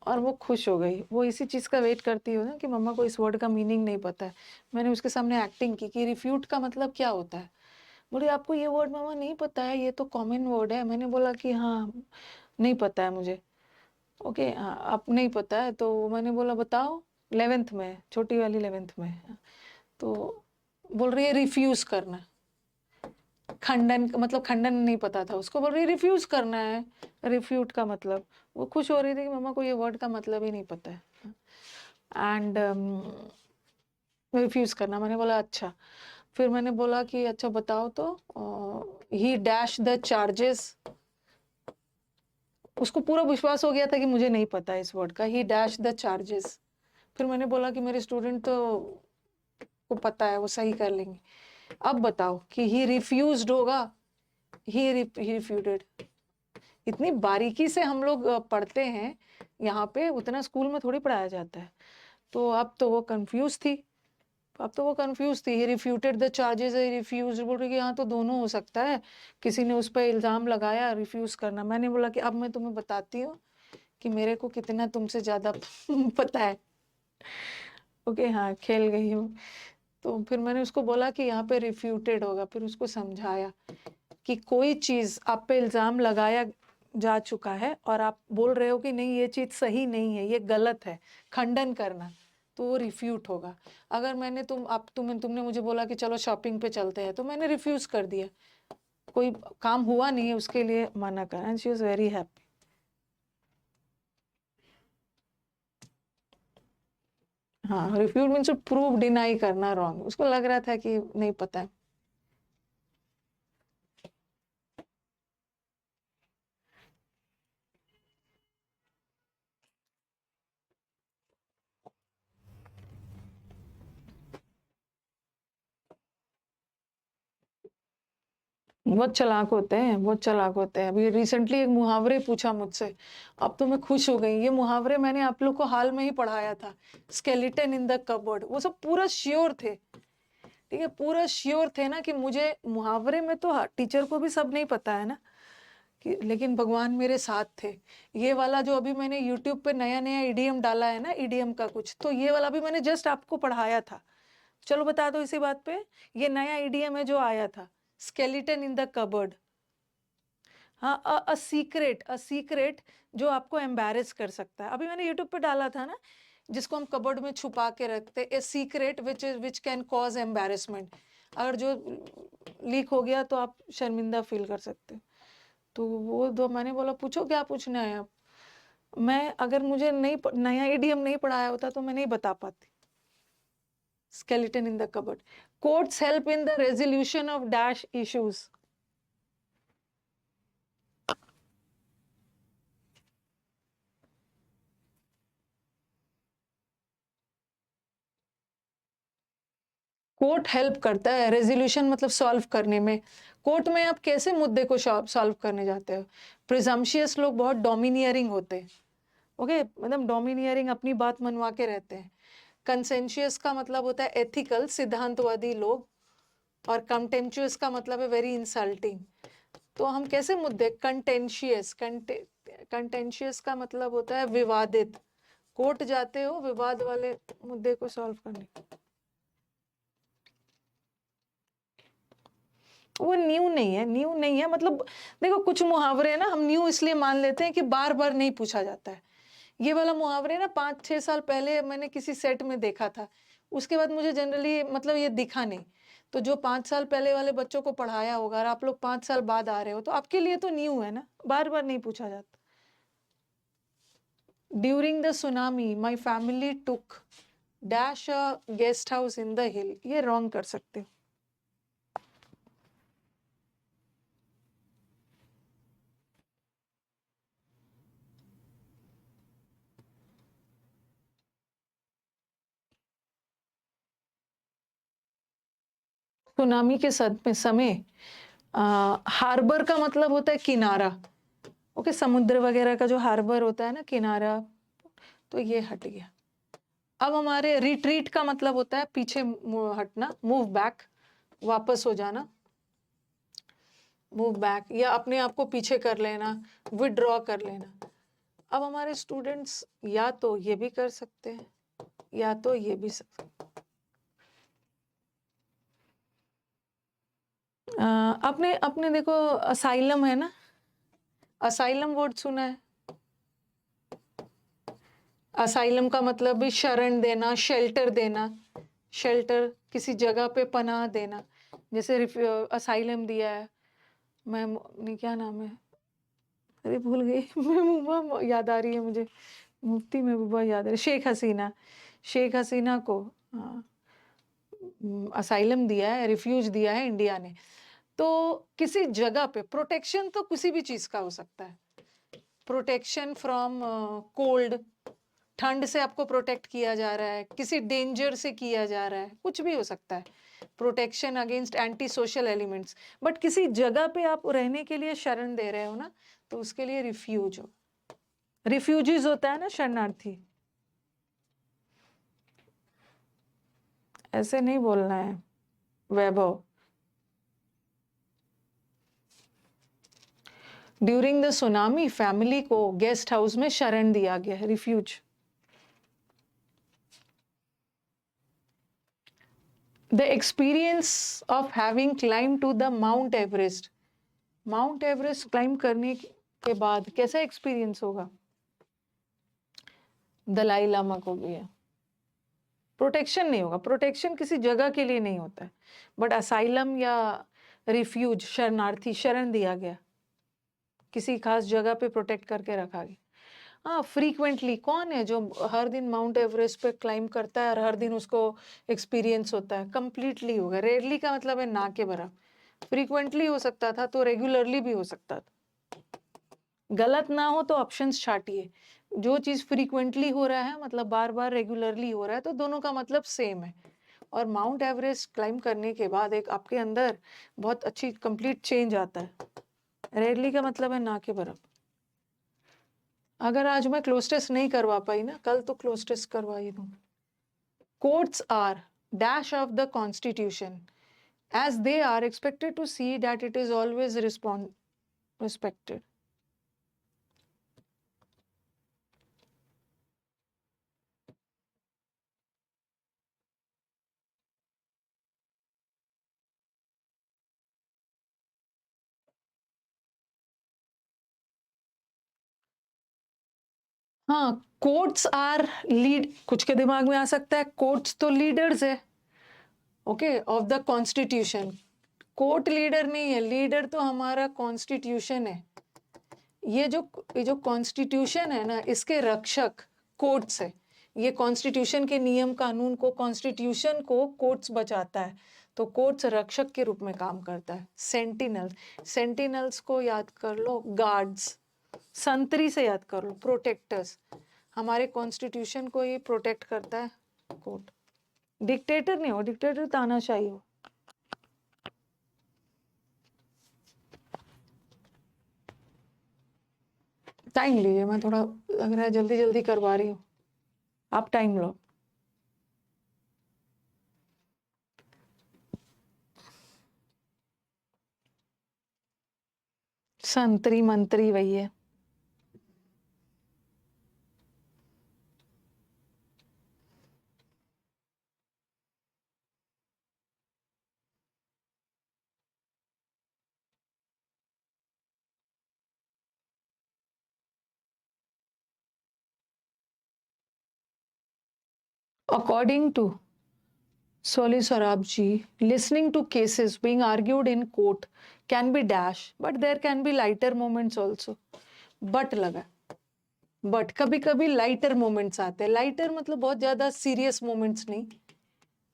और वो खुश हो गई, वो इसी चीज़ का वेट करती हो ना कि मम्मा को इस वर्ड का मीनिंग नहीं पता है। मैंने उसके सामने एक्टिंग की कि रिफ्यूट का मतलब क्या होता है। बोले आपको ये वर्ड मम्मा नहीं पता है, ये तो कॉमन वर्ड है। मैंने बोला कि हाँ नहीं पता है मुझे। ओके हाँ, आप नहीं पता है, तो मैंने बोला बताओ। 11th में, छोटी वाली 11th में। तो बोल रही है रिफ्यूज करना, खंडन मतलब खंडन नहीं पता था उसको, बोल रही है रिफ्यूज करना है, रिफ्यूट का मतलब। वो खुश हो रही थी कि मम्मा को ये वर्ड का मतलब ही नहीं पता है। एंड रिफ्यूज करना, मैंने बोला अच्छा। फिर मैंने बोला कि अच्छा बताओ तो, ही डैश द चार्जेस। उसको पूरा विश्वास हो गया था कि मुझे नहीं पता इस वर्ड का, ही डैश द चार्जेस। फिर मैंने बोला कि मेरे स्टूडेंट तो को पता है, वो सही कर लेंगे। अब बताओ कि ही रिफ्यूज्ड होगा, ही रिफ्यूटेड। इतनी बारीकी से हम लोग पढ़ते हैं यहाँ पे, उतना स्कूल में थोड़ी पढ़ाया जाता है। तो अब तो वो कंफ्यूज थी, ही रिफ्यूटेड द चार्जेस, रिफ्यूज। बोल रही कि हाँ तो दोनों हो सकता है, किसी ने उस पर इल्जाम लगाया, रिफ्यूज करना। मैंने बोला कि अब मैं तुम्हें बताती हूँ कि मेरे को कितना तुमसे ज्यादा पता है। ओके हाँ, खेल गई हूँ। तो फिर मैंने उसको बोला कि यहाँ पे रिफ्यूटेड होगा, फिर उसको समझाया कि कोई चीज आप पे इल्जाम लगाया जा चुका है और आप बोल रहे हो कि नहीं ये चीज सही नहीं है, ये गलत है, खंडन करना, तो वो रिफ्यूट होगा। अगर मैंने तुमने मुझे बोला कि चलो शॉपिंग पे चलते हैं, तो मैंने रिफ्यूज कर दिया, कोई काम हुआ नहीं है उसके लिए मना कर, and she was very happy. हाँ, रिफ्यूज मीन्स प्रूव, डिनाई करना, रॉन्ग, उसको लग रहा था कि नहीं पता है। बहुत चालाक होते हैं, बहुत चालाक होते हैं। अभी रिसेंटली एक मुहावरे पूछा मुझसे, अब तो मैं खुश हो गई। ये मुहावरे मैंने आप लोग को हाल में ही पढ़ाया था, स्केलेटन इन द कबर्ड, वो सब पूरा श्योर थे, ठीक है, पूरा श्योर थे ना कि मुझे मुहावरे में तो टीचर को भी सब नहीं पता है ना, कि लेकिन भगवान मेरे साथ थे। ये वाला जो अभी मैंने यूट्यूब पे नया नया ईडीएम डाला है ना, ईडीएम का कुछ, तो ये वाला भी मैंने जस्ट आपको पढ़ाया था। चलो बता दो इसी बात पे, ये नया ईडीएम है जो आया था, स्केलेटन इन द कबर्ड। हाँ, अ सीक्रेट जो आपको एम्बैरेस कर सकता है। अभी मैंने यूट्यूब पे डाला था ना, जिसको हम कबर्ड में छुपा के रखते, a secret which can cause embarrassment. अगर जो लीक हो गया तो आप शर्मिंदा फील कर सकते हो। तो वो दो मैंने बोला पूछो क्या पूछना है आप। मैं अगर मुझे नहीं नया ईडीएम नहीं पढ़ाया होता तो मैं नहीं बता पाती। Skeleton in the cupboard, quotes help in the resolution of dash issues. Court help करता है रेजोल्यूशन, मतलब सॉल्व करने में। कोर्ट में आप कैसे मुद्दे को सॉल्व करने जाते हो? प्रिजम्पशियस लोग बहुत डोमिनियरिंग होते हैं, ओके, मतलब डोमिनियरिंग, अपनी बात मनवा के रहते हैं। कंसेंशियस का मतलब होता है एथिकल, सिद्धांतवादी लोग, और कंटेम्पचुअस का मतलब है वेरी इंसल्टिंग। तो हम कैसे मुद्दे, कंटेंशियस का मतलब होता है विवादित। कोर्ट जाते हो विवाद वाले मुद्दे को सॉल्व करने। वो न्यू नहीं है, न्यू नहीं है, मतलब देखो कुछ मुहावरे ना हम न्यू इसलिए मान लेते हैं कि बार बार नहीं पूछा जाता है। ये वाला मुहावरे ना 5-6 साल पहले मैंने किसी सेट में देखा था, उसके बाद मुझे जनरली मतलब ये दिखा नहीं। तो जो 5 साल पहले वाले बच्चों को पढ़ाया होगा और आप लोग 5 साल बाद आ रहे हो, तो आपके लिए तो न्यू है ना, बार बार नहीं पूछा जाता। During the tsunami my family took dash a guest house in the हिल, ये रॉन्ग कर सकते हो। सुनामी के समय हार्बर का मतलब होता है किनारा, ओके, समुद्र वगैरह का जो हार्बर होता है ना, किनारा, तो ये हट गया। अब हमारे रिट्रीट का मतलब होता है पीछे हटना, मूव बैक, वापस हो जाना, मूव बैक, या अपने आप को पीछे कर लेना, विड्रॉ कर लेना। अब हमारे स्टूडेंट्स या तो ये भी कर सकते हैं या तो ये भी अपने अपने देखो, असाइलम है ना, असाइलम वर्ड सुना है? असाइलम का मतलब भी शरण देना, शेल्टर देना, शेल्टर, किसी जगह पे पनाह देना। जैसे असाइलम दिया है, मैं नहीं, क्या नाम है, अरे भूल गई महबूबा याद आ रही है मुझे, मुफ्ती महबूबा याद आ रही, शेख हसीना, शेख हसीना को असाइलम दिया है, रिफ्यूज दिया है इंडिया ने। तो किसी जगह पे प्रोटेक्शन तो किसी भी चीज का हो सकता है, प्रोटेक्शन फ्रॉम कोल्ड, ठंड से आपको प्रोटेक्ट किया जा रहा है, किसी डेंजर से किया जा रहा है, कुछ भी हो सकता है, protection against anti social elements. But किसी जगह पे आप रहने के लिए शरण दे रहे हो ना, तो उसके लिए रिफ्यूज हो, रिफ्यूजीज होता है ना, शरणार्थी। ऐसे नहीं बोलना है Vaibhav. During the tsunami family को गेस्ट हाउस में शरण दिया गया है, refuge. The experience of having climbed to the Mount Everest, Mount Everest climb करने के बाद कैसा एक्सपीरियंस होगा? दलाई लामा को भी है। प्रोटेक्शन नहीं होगा। प्रोटेक्शन किसी जगह के लिए नहीं होता है, बट असाइलम या रिफ्यूज, शरणार्थी, शरण दिया गया, किसी खास जगह पे प्रोटेक्ट करके रखा गया। हाँ, फ्रीक्वेंटली कौन है जो हर दिन माउंट एवरेस्ट पे क्लाइंब करता है और हर दिन उसको एक्सपीरियंस होता है? कंप्लीटली होगा। रेयरली का मतलब है ना के बराबर। फ्रीक्वेंटली हो सकता था तो रेगुलरली भी हो सकता था। गलत ना हो तो ऑप्शंस छाटिए। जो चीज फ्रीक्वेंटली हो रहा है मतलब बार बार रेगुलरली हो रहा है, तो दोनों का मतलब सेम है। और माउंट एवरेस्ट क्लाइंब करने के बाद एक आपके अंदर बहुत अच्छी कंप्लीट चेंज आता है। रेयरली का मतलब है ना के बराबर। अगर आज मैं क्लोज टेस्ट नहीं करवा पाई ना, कल तो क्लोज टेस्ट करवा ही दूं। Courts are dash of the constitution as they are expected to see that it is always respected. हाँ, कोर्ट्स आर लीड, कुछ के दिमाग में आ सकता है कोर्ट्स तो लीडर्स है, okay, of the constitution. Court leader नहीं है, लीडर तो हमारा कॉन्स्टिट्यूशन है। ये जो कॉन्स्टिट्यूशन है ना, इसके रक्षक कोर्ट्स है। ये कॉन्स्टिट्यूशन के नियम कानून को, कॉन्स्टिट्यूशन को कोर्ट्स बचाता है, तो कोर्ट्स रक्षक के रूप में काम करता है। सेंटिनल, सेंटिनल्स को याद कर लो, गार्ड्स। संतरी से याद कर लो, प्रोटेक्टर्स। हमारे कॉन्स्टिट्यूशन को ये प्रोटेक्ट करता है कोर्ट। डिक्टेटर नहीं हो, डिक्टेटर तानाशाही हो। टाइम लीजिए, मैं थोड़ा लग रहा है जल्दी जल्दी करवा रही हूँ, आप टाइम लो। संतरी मंत्री वही है। According to Soli Sorabji, listening to cases being argued in court can be dash, but there can be lighter moments also. But लगा, बट कभी कभी लाइटर मोमेंट्स आते हैं। लाइटर मतलब बहुत ज्यादा सीरियस मोमेंट्स नहीं,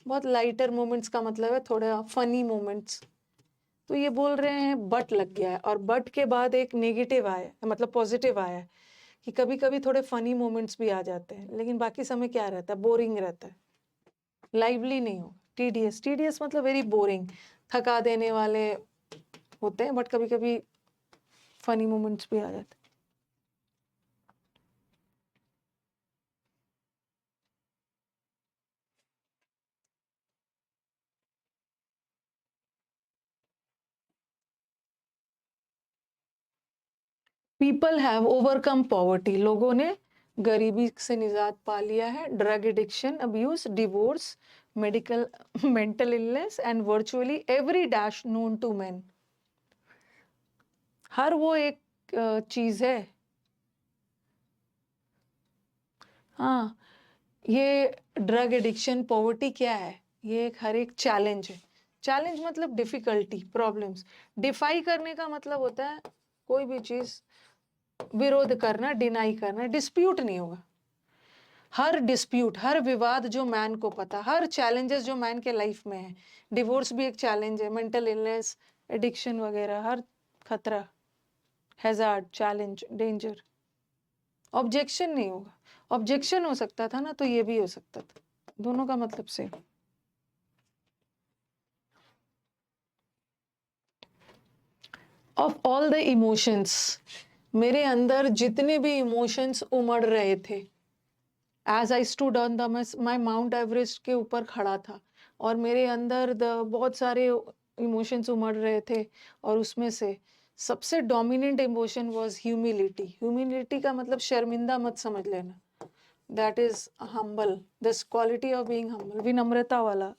बहुत लाइटर मोमेंट्स का मतलब है थोड़ा फनी मोमेंट्स। तो ये बोल रहे हैं बट लग गया है, और बट के बाद एक नेगेटिव आया है, मतलब पॉजिटिव आया है कि कभी कभी थोड़े फनी मोमेंट्स भी आ जाते हैं, लेकिन बाकी समय क्या रहता है? बोरिंग रहता है, लाइवली नहीं हो। टीडीएस, टीडीएस मतलब वेरी बोरिंग, थका देने वाले होते हैं, बट कभी कभी फनी मोमेंट्स भी आ जाते हैं। पीपल हैव ओवरकम पॉवर्टी, लोगों ने गरीबी से निजात पा लिया है। Drug addiction, abuse, divorce, medical mental illness and virtually every dash known to man. हर वो एक चीज है। हाँ, ये ड्रग एडिक्शन, पॉवर्टी क्या है? ये एक हर एक चैलेंज है। चैलेंज मतलब डिफिकल्टी, प्रॉब्लम्स। डिफाई करने का मतलब होता है कोई भी चीज विरोध करना, डिनाई करना। डिस्प्यूट नहीं होगा। हर डिस्प्यूट, हर विवाद जो मैन को पता, हर चैलेंजेस जो मैन के लाइफ में है, डिवोर्स भी एक चैलेंज है, मेंटल इलनेस, एडिक्शन वगैरह, हर खतरा, हैजार्ड, चैलेंज, डेंजर। ऑब्जेक्शन नहीं होगा। ऑब्जेक्शन हो सकता था ना, तो ये भी हो सकता था। दोनों का मतलब same. Of all the emotions, मेरे अंदर जितने भी इमोशंस उमड़ रहे थे, as I stood on the my Mount Everest के ऊपर खड़ा था, और मेरे अंदर बहुत सारे इमोशंस उमड़ रहे थे, और उसमें से सबसे dominant emotion was humility. Humility का मतलब शर्मिंदा मत समझ लेना, that is humble, this quality of being humble, विनम्रता वाला।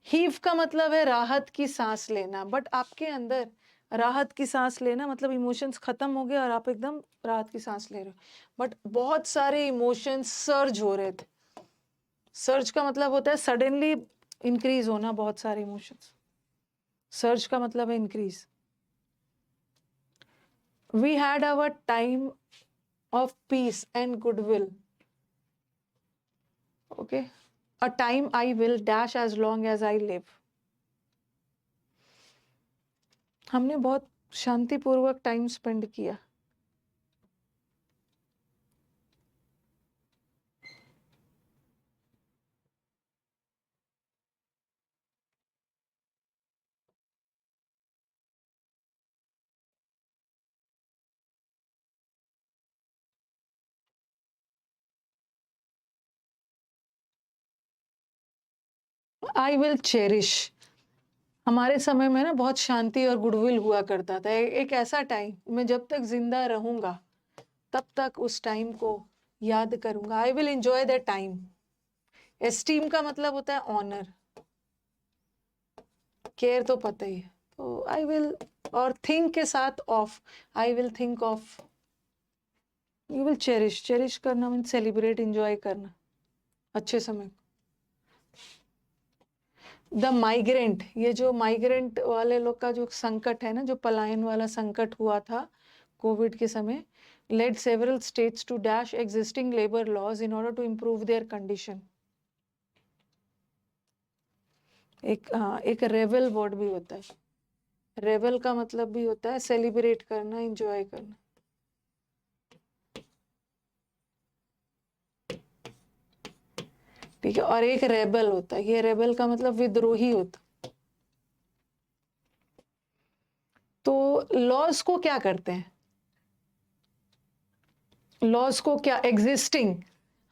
हीव का मतलब है राहत की सांस लेना, बट आपके अंदर राहत की सांस लेना मतलब इमोशंस खत्म हो गए और आप एकदम राहत की सांस ले रहे हो, बट बहुत सारे इमोशंस सर्ज हो रहे थे। सर्ज का मतलब होता है सडनली इंक्रीज होना बहुत सारे इमोशंस। सर्ज का मतलब है increase. We had our time of peace and goodwill. Okay, a time I will dash as long as I live. हमने बहुत शांतिपूर्वक टाइम स्पेंड किया। I will cherish. हमारे समय में ना बहुत शांति और गुडविल हुआ करता था। एक ऐसा टाइम, मैं जब तक जिंदा रहूंगा तब तक उस टाइम को याद करूंगा। I will enjoy the time. Esteem का मतलब होता है ऑनर, केयर तो पता ही है। तो आई विल, और थिंक के साथ of, I will think of. You will cherish, cherish करना मीन सेलिब्रेट, एंजॉय करना अच्छे समय। द माइग्रेंट, ये जो माइग्रेंट वाले लोग का जो संकट है ना, जो पलायन वाला संकट हुआ था कोविड के समय, led several states to dash existing labour laws in order to improve their condition. एक रेवल वर्ड भी होता है। रेवल का मतलब भी होता है सेलिब्रेट करना, एंजॉय करना। ठीक है, और एक रेबल होता है, ये रेबल का मतलब विद्रोही होता। तो लॉज को क्या करते हैं? लॉज को क्या, एग्जिस्टिंग,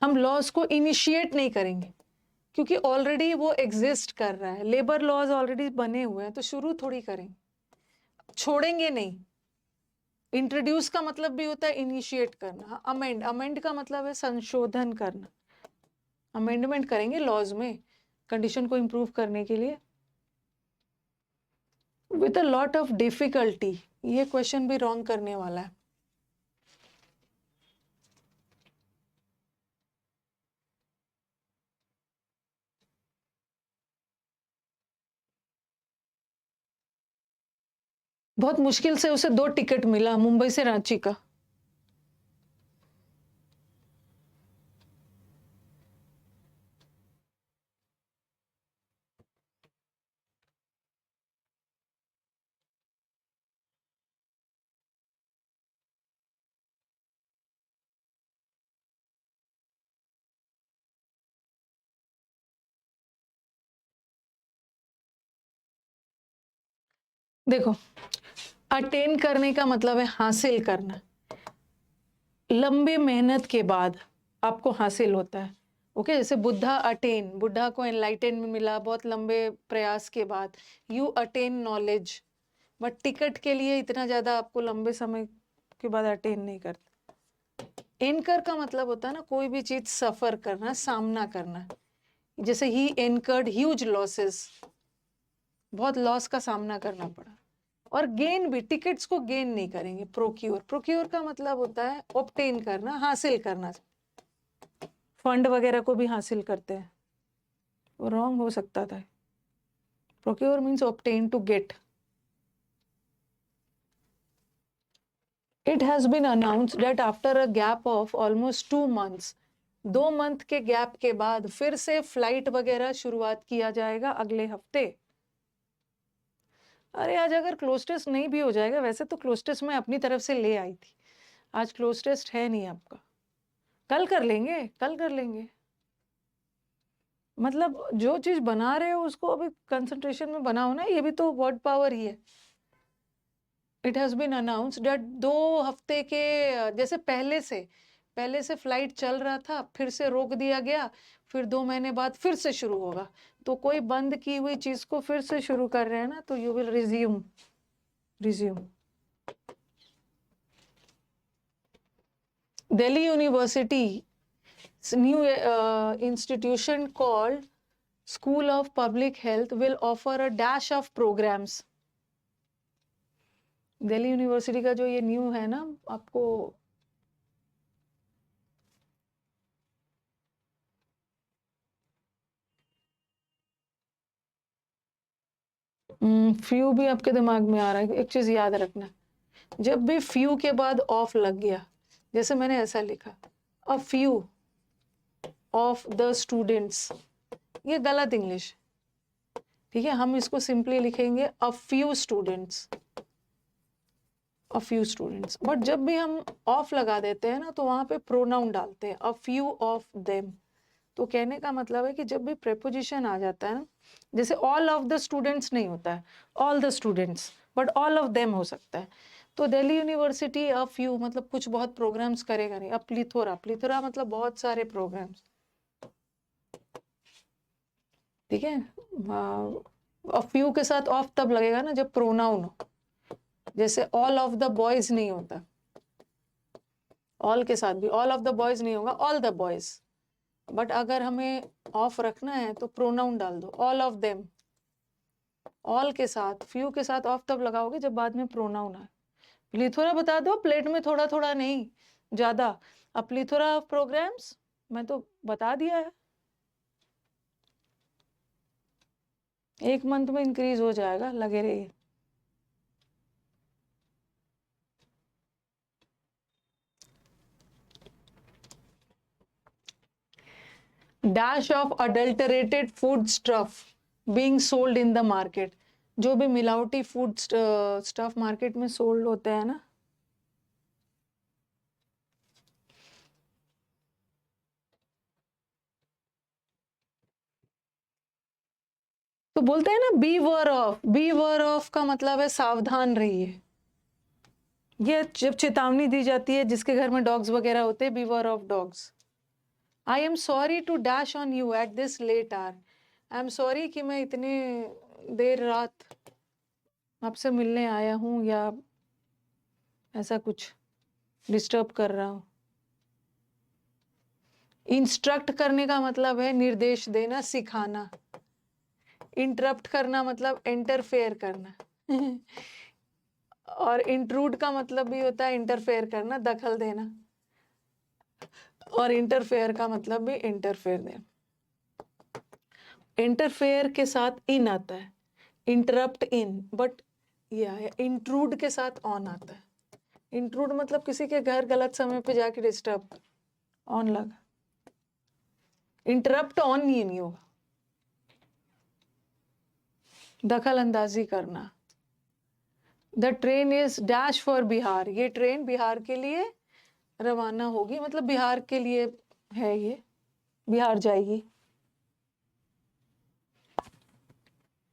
हम लॉज को इनिशिएट नहीं करेंगे क्योंकि ऑलरेडी वो एग्जिस्ट कर रहा है। लेबर लॉज ऑलरेडी बने हुए हैं, तो शुरू थोड़ी करेंगे, छोड़ेंगे नहीं। इंट्रोड्यूस का मतलब भी होता है इनिशिएट करना। अमेंड, अमेंड का मतलब है संशोधन करना। अमेंडमेंट करेंगे लॉज में कंडीशन को इंप्रूव करने के लिए। With a lot of difficulty, ये क्वेश्चन भी रॉन्ग करने वाला है। बहुत मुश्किल से उसे 2 टिकट मिला मुंबई से रांची का। देखो, अटेन करने का मतलब है हासिल करना। लंबे मेहनत के बाद आपको हासिल होता है। ओके, जैसे बुद्धा अटेन, बुद्धा को एनलाइटनमेंट मिला बहुत लंबे प्रयास के बाद। You attain knowledge, but ticket के लिए इतना ज्यादा आपको लंबे समय के बाद अटेन नहीं करते। एनकर का मतलब होता है ना कोई भी चीज सफर करना, सामना करना। जैसे ही एनकर्ड ह्यूज लॉसेस, बहुत लॉस का सामना करना पड़ा। और गेन भी, टिकट्स को गेन नहीं करेंगे। प्रोक्योर, प्रोक्योर का मतलब होता है ऑब्टेन करना, हासिल करना। फंड वगैरह को भी हासिल करते हैं, वो रॉन्ग हो सकता था। Procure means obtain, to get. It has been announced that after a gap of almost 2 months, 2 month के गैप के बाद फिर से फ्लाइट वगैरह शुरुआत किया जाएगा अगले हफ्ते। अरे आज अगर क्लोज टेस्ट नहीं भी हो जाएगा, वैसे तो क्लोज टेस्ट मैं अपनी तरफ से ले आई थी, आज क्लोज टेस्ट है नहीं आपका, कल कर लेंगे, कल कर लेंगे। मतलब जो चीज बना रहे हो उसको अभी कंसंट्रेशन में बनाओ ना, ये भी तो वर्ड पावर ही है। It has been announced that 2 हफ्ते के, जैसे पहले से फ्लाइट चल रहा था, फिर से रोक दिया गया, फिर 2 महीने बाद फिर से शुरू होगा। तो कोई बंद की हुई चीज को फिर से शुरू कर रहे हैं ना, तो you will resume. Delhi university new institution called School of Public Health will offer a dash of programs. Delhi university का जो ये न्यू है ना, आपको फ्यू भी आपके दिमाग में आ रहा है, एक चीज याद रखना, जब भी फ्यू के बाद ऑफ लग गया, जैसे मैंने ऐसा लिखा a few of the students, ये गलत इंग्लिश, ठीक है, हम इसको सिंपली लिखेंगे a few students, a few students. But जब भी हम ऑफ लगा देते हैं ना तो वहां पे प्रोनाउन डालते हैं, अ फ्यू ऑफ देम। तो कहने का मतलब है कि जब भी प्रेपोजिशन आ जाता है ना, जैसे ऑल ऑफ द स्टूडेंट्स नहीं होता है, all the students, but all of them हो सकता है। तो दिल्ली यूनिवर्सिटी अ फ्यू मतलब कुछ बहुत प्रोग्राम्स करेगा नहीं। अब प्लीथोरा, प्लीथोरा मतलब बहुत सारे प्रोग्राम्स, ठीक है। अ फ्यू के साथ ऑफ तब लगेगा ना जब प्रोनाउन हो, जैसे ऑल ऑफ द बॉयज नहीं होता, ऑल के साथ भी ऑल ऑफ द बॉयज नहीं होगा, ऑल द बॉयज। बट अगर हमें ऑफ रखना है तो प्रोनाउन डाल दो, ऑल ऑफ देम। ऑल के साथ, फ्यू के साथ ऑफ तब लगाओगे जब बाद में प्रोनाउन आए। प्लीथोरा बता दो, प्लेट में थोड़ा थोड़ा नहीं, ज्यादा। अब प्लीथोरा प्रोग्राम्स मैं तो बता दिया है, एक मंथ में इंक्रीज हो जाएगा, लगे रहिए। Dash of adulterated food stuff being sold in the market, जो भी मिलावटी फूड स्टफ मार्केट में सोल्ड होते हैं ना, तो बोलते हैं ना बीवर ऑफ, बीवर ऑफ का मतलब है सावधान रहिए। ये जब चेतावनी दी जाती है जिसके घर में डॉग्स वगैरह होते हैं, beware of dogs. I am sorry to dash on you at this late hour, I am sorry कि मैं इतने देर रात आपसे मिलने आया हूँ या ऐसा कुछ डिस्टर्ब कर रहा हूँ। इंस्ट्रक्ट करने का मतलब है निर्देश देना, सिखाना। इंटरप्ट करना मतलब इंटरफेयर करना और इंट्रूड का मतलब भी होता है इंटरफेयर करना, दखल देना। और इंटरफेयर का मतलब भी इंटरफेयर देना। इंटरफेयर के साथ इन आता है, इंटरप्ट इन, बट यह है इंट्रूड के साथ ऑन आता है। इंट्रूड मतलब किसी के घर गलत समय पे जाके डिस्टर्ब, ऑन लगा। इंटरप्ट ऑन नहीं होगा, दखल अंदाजी करना। The train is dash for Bihar, ये ट्रेन बिहार के लिए रवाना होगी, मतलब बिहार के लिए है, ये बिहार जाएगी।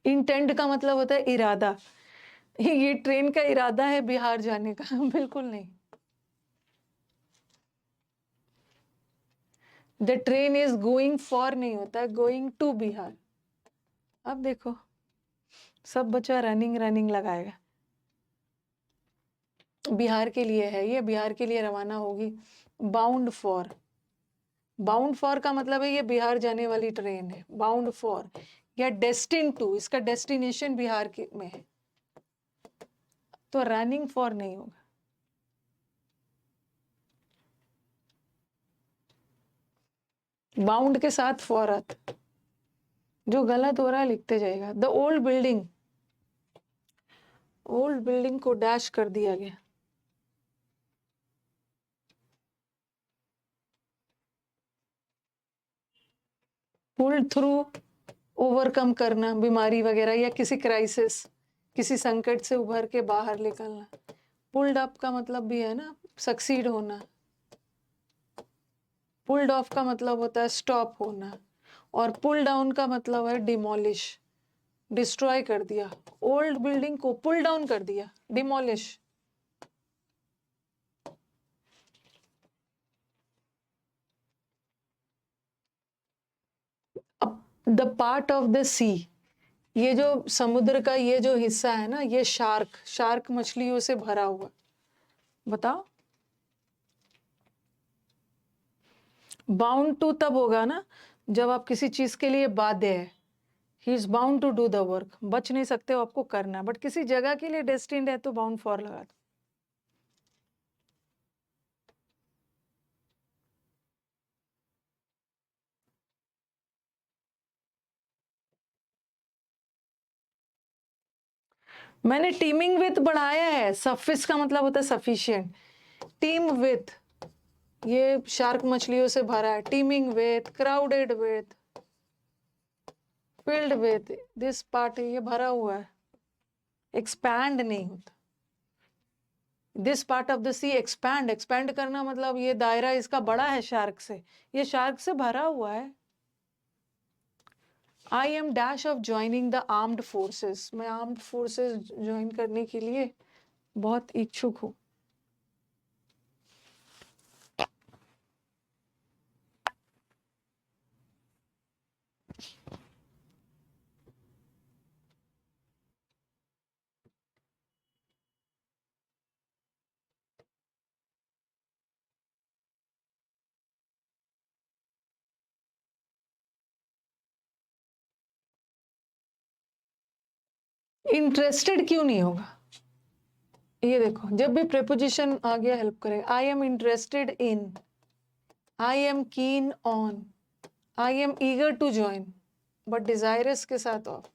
इंटेंट का मतलब होता है इरादा, ये ट्रेन का इरादा है बिहार जाने का बिल्कुल नहीं। The train is going for नहीं होता है, गोइंग टू बिहार। अब देखो सब बच्चा रनिंग रनिंग लगाएगा, बिहार के लिए है, ये बिहार के लिए रवाना होगी। बाउंड फॉर, बाउंड फॉर का मतलब है ये बिहार जाने वाली ट्रेन है, बाउंड फॉर। या डेस्टिन टू, इसका डेस्टिनेशन बिहार के में है, तो रनिंग फॉर नहीं होगा। बाउंड के साथ फॉर आता, जो गलत हो रहा है लिखते जाएगा। The old building, old building को डैश कर दिया गया। पुल्ड थ्रू, ओवरकम करना, बीमारी वगैरह या किसी क्राइसिस, किसी संकट से उभर के बाहर निकलना। पुल्ड अप का मतलब भी है ना सक्सीड होना। पुल्ड ऑफ का मतलब होता है स्टॉप होना, और पुल डाउन का मतलब है डिमोलिश, डिस्ट्रॉय कर दिया। ओल्ड बिल्डिंग को पुल डाउन कर दिया, demolish. The part of the sea, ये जो समुद्र का ये जो हिस्सा है ना, ये शार्क, शार्क मछलियों से भरा हुआ। बताओ, बाउंड टू तब होगा ना जब आप किसी चीज के लिए बाध्य है, he is bound to do the work, बच नहीं सकते हो, आपको करना है। बट किसी जगह के लिए डेस्टिन्ड है तो बाउंड फॉर लगा दो। मैंने टीमिंग विथ बढ़ाया है, सफिस का मतलब होता है सफिशिएंट, टीम विथ ये शार्क मछलियों से भरा है, teeming with, crowded with, filled with, this part ये भरा हुआ है, एक्सपैंड नहीं होता। This part of the sea expand, expand करना मतलब ये दायरा इसका बड़ा है शार्क से, ये शार्क से भरा हुआ है। I am dash of joining the armed forces, मैं आर्म्ड फोर्सेस ज्वाइन करने के लिए बहुत इच्छुक हूँ। इंटरेस्टेड क्यों नहीं होगा? ये देखो, जब भी प्रेपोजिशन आ गया हेल्प करेगा। I am interested in, I am keen on, I am eager to join, but desirous के साथ ऑफ।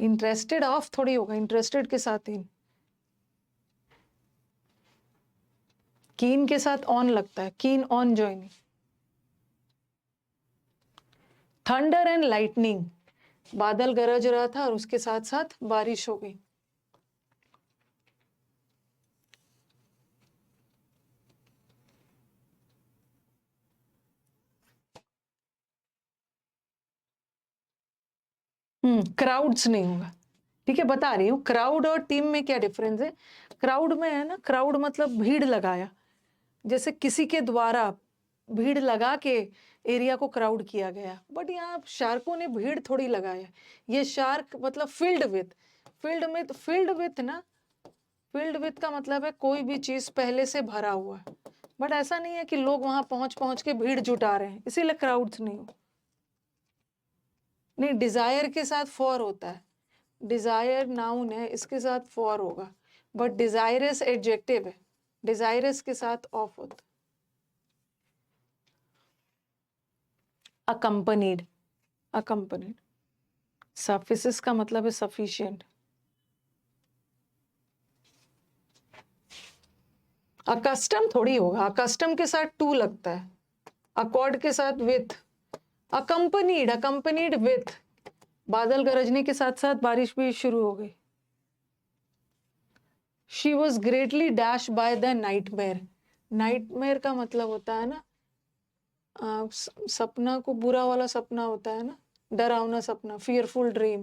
इंटरेस्टेड ऑफ थोड़ी होगा, इंटरेस्टेड के साथ इन। कीन के साथ ऑन लगता है, keen on joining. Thunder and lightning, बादल गरज रहा था और उसके साथ साथ बारिश हो गई। क्राउड्स नहीं होगा, ठीक है, बता रही हूँ। क्राउड और टीम में क्या डिफरेंस है? क्राउड में है ना, क्राउड मतलब भीड़ लगाया, जैसे किसी के द्वारा भीड़ लगा के एरिया को क्राउड किया गया, बट यहाँ शार्कों ने भीड़ थोड़ी लगाया। ये शार्क मतलब फील्ड विथ, फील्ड में फील्ड विथ ना, फील्ड विथ का मतलब है कोई भी चीज पहले से भरा हुआ है, बट ऐसा नहीं है कि लोग वहां पहुंच पहुंच के भीड़ जुटा रहे हैं, इसीलिए क्राउड्स नहीं हो। नहीं, डिजायर के साथ फॉर होता है, डिजायर नाउन है, इसके साथ फॉर होगा, बट डिजायरस एडजेक्टिव है, डिजायरस के साथ ऑफ होता। अकम्पनीड, अकम्पनीड, सफिसिस का मतलब है सफिशिएंट। अकस्टम थोड़ी होगा, अकस्टम के साथ टू लगता है, अकॉर्ड के साथ विथ, अकम्पनीड, अकम्पनीड विथ, बादल गरजने के साथ साथ बारिश भी शुरू हो गई। She was greatly dash by the nightmare, nightmare का मतलब होता है ना सपना को, बुरा वाला सपना होता है ना, डरावना सपना, फियरफुल ड्रीम।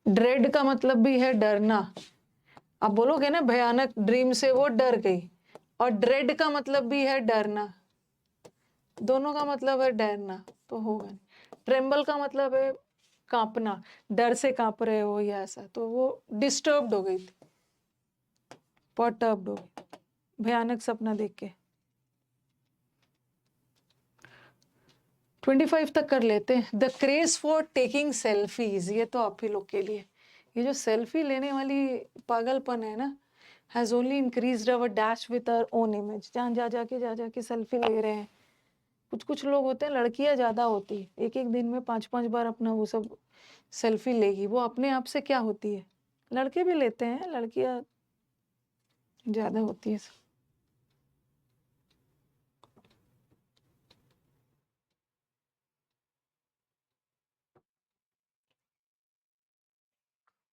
ड्रेड का मतलब भी है डरना, आप बोलोगे ना भयानक ड्रीम से वो डर गई, और ड्रेड का मतलब भी है डरना, दोनों का मतलब है डरना, तो होगा नहीं। ट्रेम्बल का मतलब है कांपना, डर से कांप रहे हो या ऐसा, तो वो डिस्टर्ब्ड हो गई थी, पर्टर्ब्ड हो गई, भयानक सपना देख के। 25 तक कर लेते हैं। The craze for taking selfies, ये तो आप ही लोग के लिए, ये जो सेल्फी लेने वाली पागलपन है ना, has only increased our dash with our own image. जहाँ जा जाके सेल्फी ले रहे हैं। कुछ कुछ लोग होते हैं, लड़कियां ज्यादा होती है, एक एक दिन में 5-5 बार अपना वो सब सेल्फी लेगी, वो अपने आप से क्या होती है। लड़के भी लेते हैं, लड़कियां ज्यादा होती है।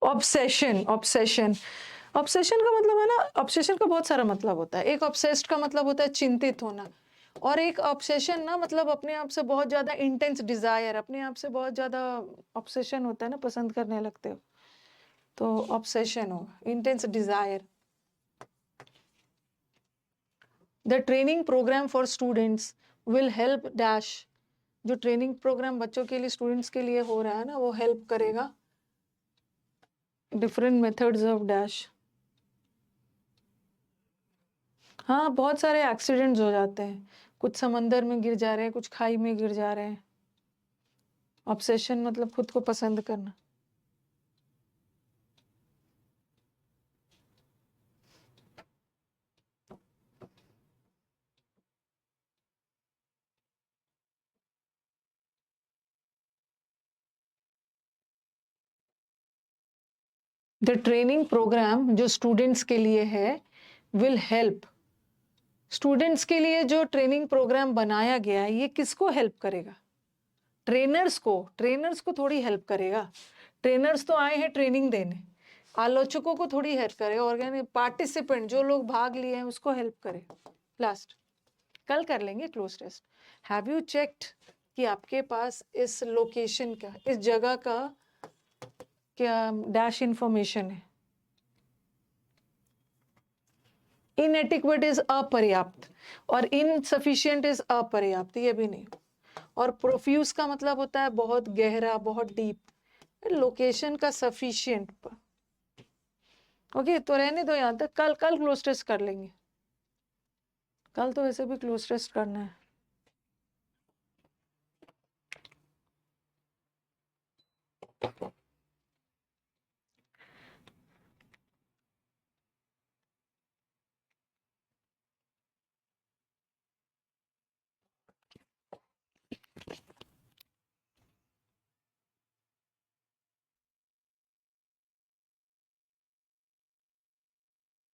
ऑब्सेशन, ऑब्सेशन, ऑब्सेशन का मतलब है ना, ऑब्सेशन का बहुत सारा मतलब होता है। एक ऑब्सेस्ड का मतलब होता है चिंतित होना, और एक ऑब्सेशन ना मतलब अपने आप से बहुत ज्यादा इंटेंस डिजायर, अपने आप से बहुत ज्यादा ऑब्सेशन होता है ना, पसंद करने लगते हो, तो ऑब्सेशन होगा, intense desire. The training program for students will help dash, जो ट्रेनिंग प्रोग्राम बच्चों के लिए, स्टूडेंट्स के लिए हो रहा है ना, वो हेल्प करेगा डिफरेंट मेथड्स ऑफ डैश। हाँ, बहुत सारे एक्सीडेंट्स हो जाते हैं, कुछ समंदर में गिर जा रहे हैं, कुछ खाई में गिर जा रहे हैं। ऑब्सेशन मतलब खुद को पसंद करना। द ट्रेनिंग प्रोग्राम जो स्टूडेंट्स के लिए है विल हेल्प। स्टूडेंट्स के लिए जो ट्रेनिंग प्रोग्राम बनाया गया है ये किसको हेल्प करेगा? ट्रेनर्स को थोड़ी हेल्प करेगा। ट्रेनर्स तो आए हैं ट्रेनिंग देने, आलोचकों को थोड़ी हेल्प करेगा। ऑर्गेनिक पार्टिसिपेंट जो लोग भाग लिए हैं उसको हेल्प करे। लास्ट कल कर लेंगे close test. Have you checked कि आपके पास इस लोकेशन का, इस जगह का क्या डैश इंफॉर्मेशन है? इनएडिक्वेट इज अपर्याप्त और इनसफिशिएंट इज अपर्याप्त, ये भी नहीं। और प्रोफ्यूज का मतलब होता है बहुत गहरा, बहुत डीप। लोकेशन का सफिशिएंट। ओके, तो रहने दो यहाँ तक। कल क्लोज टेस्ट कर लेंगे। कल तो वैसे भी क्लोज टेस्ट करना है।